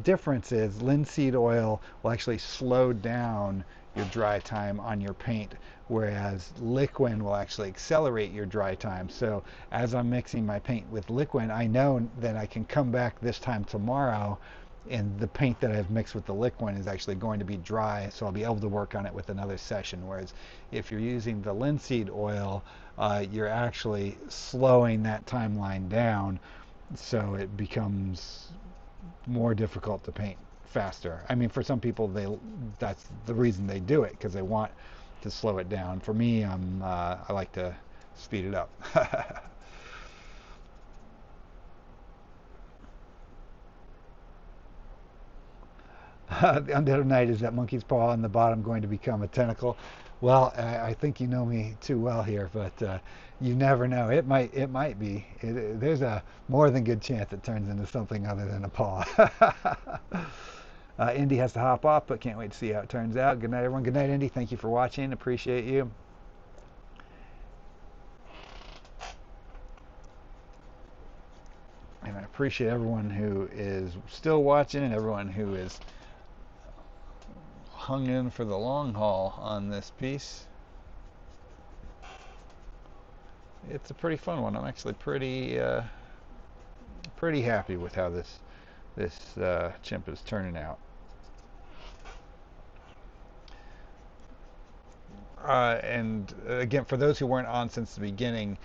difference is linseed oil will actually slow down your dry time on your paint, whereas liquid will actually accelerate your dry time. So as I'm mixing my paint with liquid, I know that I can come back this time tomorrow and the paint that I've mixed with the liquid is actually going to be dry, so I'll be able to work on it with another session. Whereas if you're using the linseed oil, you're actually slowing that timeline down, so it becomes more difficult to paint faster. I mean, for some people, that's the reason they do it, because they want to slow it down. For me, I like to speed it up. The Undead of Night, is that monkey's paw on the bottom going to become a tentacle? Well, I think you know me too well here, but you never know. It might be. There's a more than good chance it turns into something other than a paw. Indy has to hop off, but can't wait to see how it turns out. Good night, everyone. Good night, Indy. Thank you for watching. Appreciate you. And I appreciate everyone who is still watching and everyone who is hung in for the long haul on this piece. It's a pretty fun one. I'm actually pretty happy with how this chimp is turning out. And again, for those who weren't on since the beginning,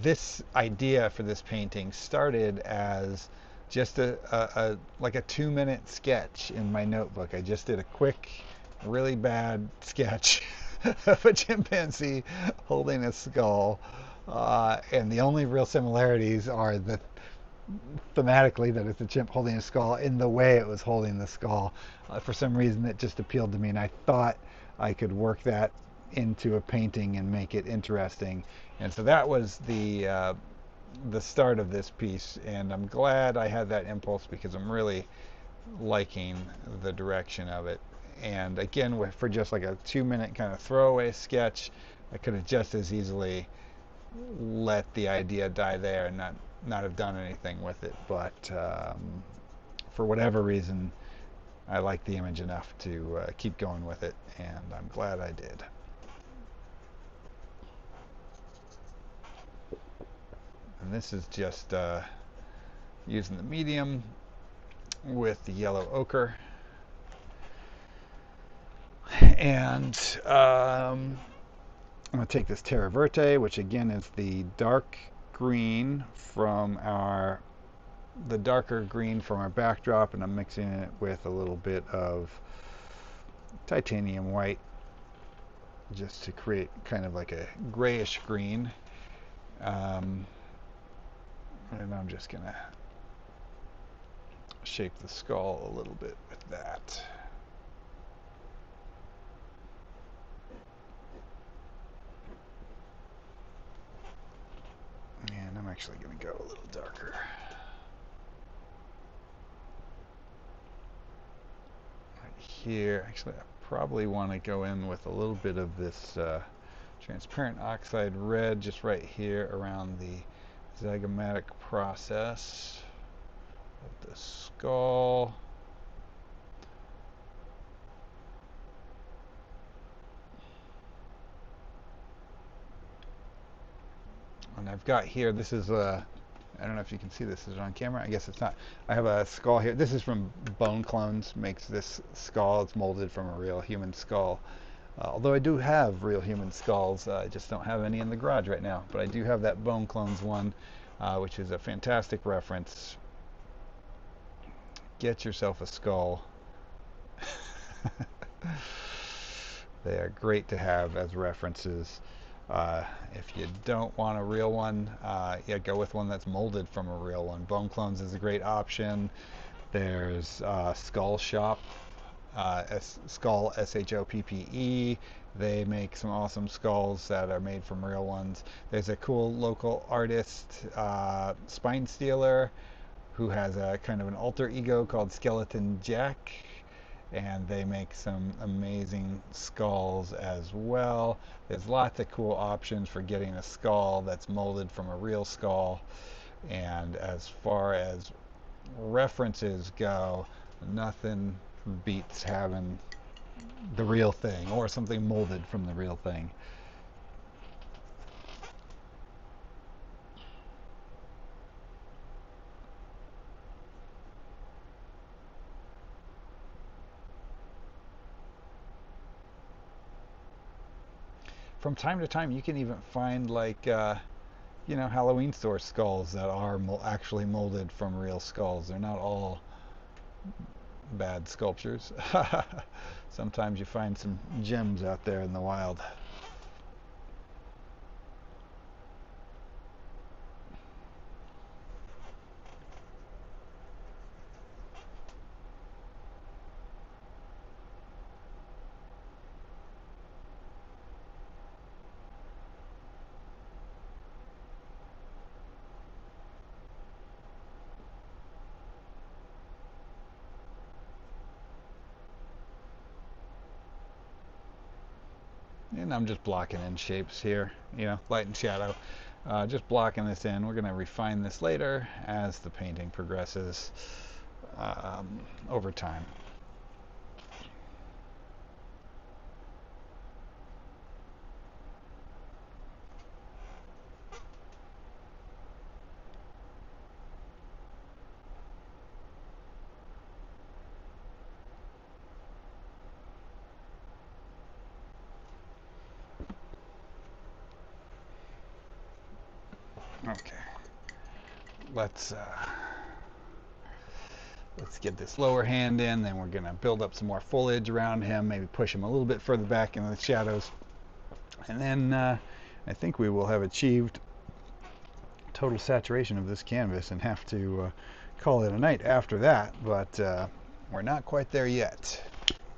this idea for this painting started as just like a 2-minute sketch in my notebook. I just did a quick, really bad sketch of a chimpanzee holding a skull, and the only real similarities are thematically that it's a chimp holding a skull in the way it was holding the skull. For some reason, it just appealed to me, and I thought I could work that into a painting and make it interesting. And so that was the start of this piece, and I'm glad I had that impulse because I'm really liking the direction of it. And again, for just like a 2-minute kind of throwaway sketch, I could have just as easily let the idea die there and not have done anything with it. But for whatever reason, I like the image enough to keep going with it, and I'm glad I did. And this is just using the medium with the yellow ochre. And I'm going to take this Terra Verte, which again is the dark green from the darker green from our backdrop, and I'm mixing it with a little bit of titanium white just to create kind of like a grayish green. And I'm just going to shape the skull a little bit with that. And I'm actually going to go a little darker. Right here, actually I probably want to go in with a little bit of this transparent oxide red just right here around the zygomatic process of the skull. And I've got here, this is I don't know if you can see this, is it on camera? I guess it's not. I have a skull here. This is from Bone Clones, makes this skull. It's molded from a real human skull. Although I do have real human skulls, I just don't have any in the garage right now. But I do have that Bone Clones one, which is a fantastic reference. Get yourself a skull. They are great to have as references. If you don't want a real one, yeah, go with one that's molded from a real one. Bone Clones is a great option. There's Skull Shop, Skull SHOPPE. They make some awesome skulls that are made from real ones. There's a cool local artist, Spine Stealer, who has a kind of an alter ego called Skeleton Jack, and they make some amazing skulls as well. There's lots of cool options for getting a skull that's molded from a real skull. And as far as references go, nothing beats having the real thing or something molded from the real thing. From time to time, you can even find like Halloween store skulls that are actually molded from real skulls. They're not all bad sculptures. Sometimes you find some gems out there in the wild. And I'm just blocking in shapes here, light and shadow. Just blocking this in. We're going to refine this later as the painting progresses over time. Okay, let's get this lower hand in, then we're going to build up some more foliage around him, maybe push him a little bit further back into the shadows, and then I think we will have achieved total saturation of this canvas and have to call it a night after that, but we're not quite there yet.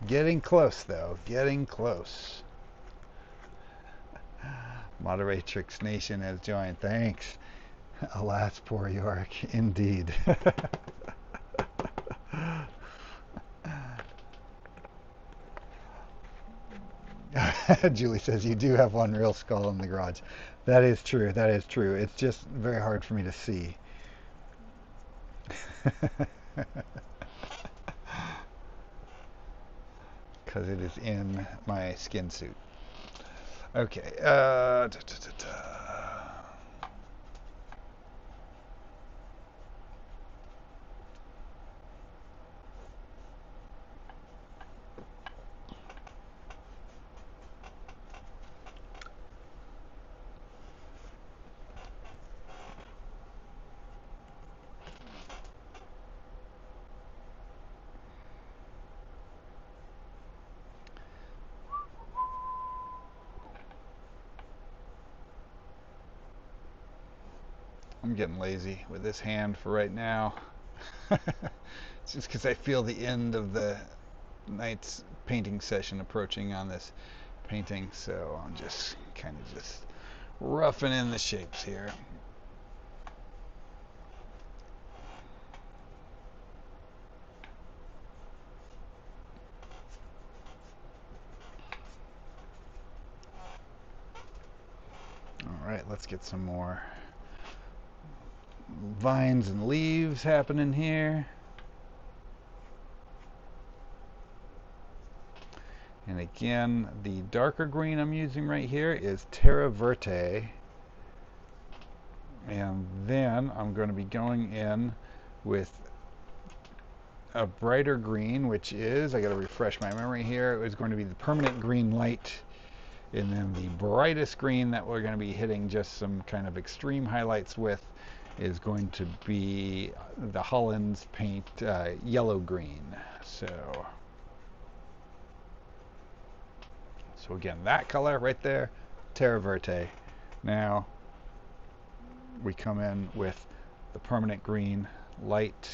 Getting close though, getting close. Moderatrix Nation has joined. Thanks. Alas, poor York. Indeed. Julie says you do have one real skull in the garage. That is true. That is true. It's just very hard for me to see. because it is in my skin suit. Okay. I'm getting lazy with this hand for right now. It's just because I feel the end of the night's painting session approaching on this painting, so I'm just kind of just roughing in the shapes here. All right, let's get some more vines and leaves happening here. And again, the darker green I'm using right here is Terra Verte. And then I'm going to be going in with a brighter green, which is, I got to refresh my memory here, it was going to be the permanent green light. And then the brightest green that we're going to be hitting just some kind of extreme highlights with is going to be the Holland's paint yellow green. So again, that color right there, Terra Verte. Now we come in with the permanent green light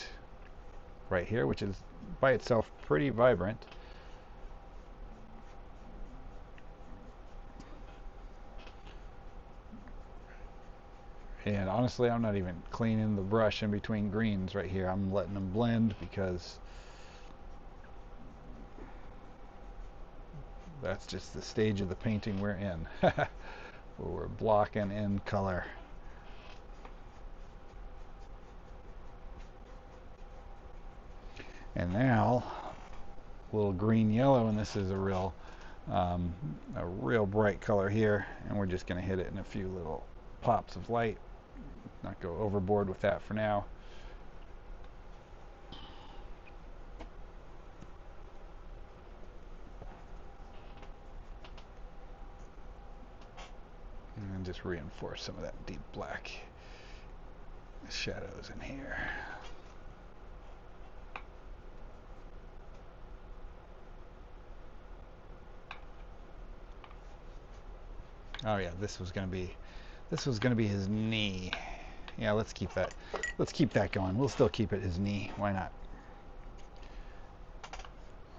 right here, which is by itself pretty vibrant. And honestly, I'm not even cleaning the brush in between greens right here. I'm letting them blend because that's just the stage of the painting we're in. Where we're blocking in color. And now, a little green yellow, and this is a real bright color here, and we're just going to hit it in a few little pops of light. Not go overboard with that for now. And just reinforce some of that deep black shadows in here. Oh yeah, this was gonna be his knee. Yeah, let's keep that going. We'll still keep it his knee. Why not?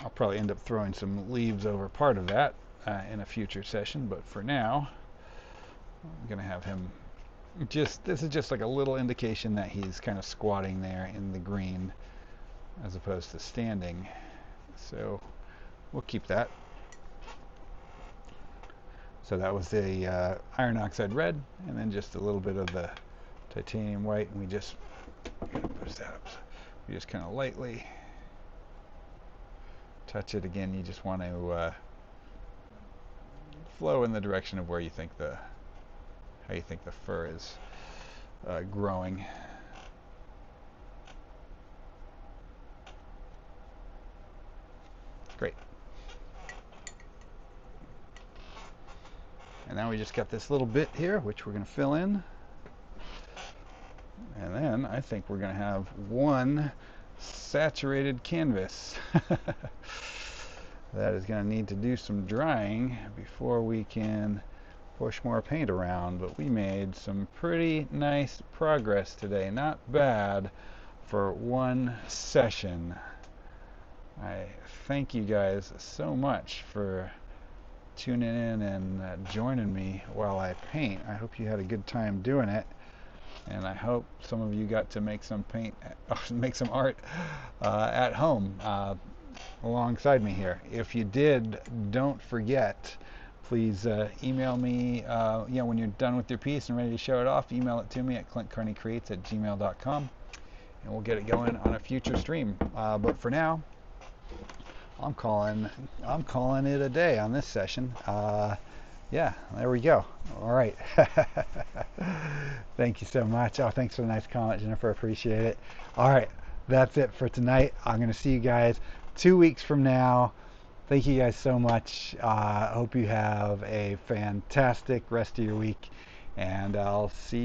I'll probably end up throwing some leaves over part of that in a future session, but for now, I'm gonna have him this is just like a little indication that he's kind of squatting there in the green as opposed to standing. So we'll keep that. So that was the iron oxide red, and then just a little bit of the titanium white, and we just push that up. We just kind of lightly touch it. Again, you just want to flow in the direction of where you think how you think the fur is growing. Great. And now we just got this little bit here, which we're going to fill in. And then I think we're going to have one saturated canvas. That is going to need to do some drying before we can push more paint around. But we made some pretty nice progress today. Not bad for one session. I thank you guys so much for tuning in and joining me while I paint. I hope you had a good time doing it, and I hope some of you got to make some make some art at home alongside me here. If you did, don't forget, please email me when you're done with your piece and ready to show it off. Email it to me at clintcarneycreates@gmail.com, and we'll get it going on a future stream. But for now, I'm calling it a day on this session. Yeah, there we go. All right. Thank you so much. Oh, thanks for the nice comment, Jennifer. Appreciate it. All right, that's it for tonight. I'm going to see you guys 2 weeks from now. Thank you guys so much. Hope you have a fantastic rest of your week, and I'll see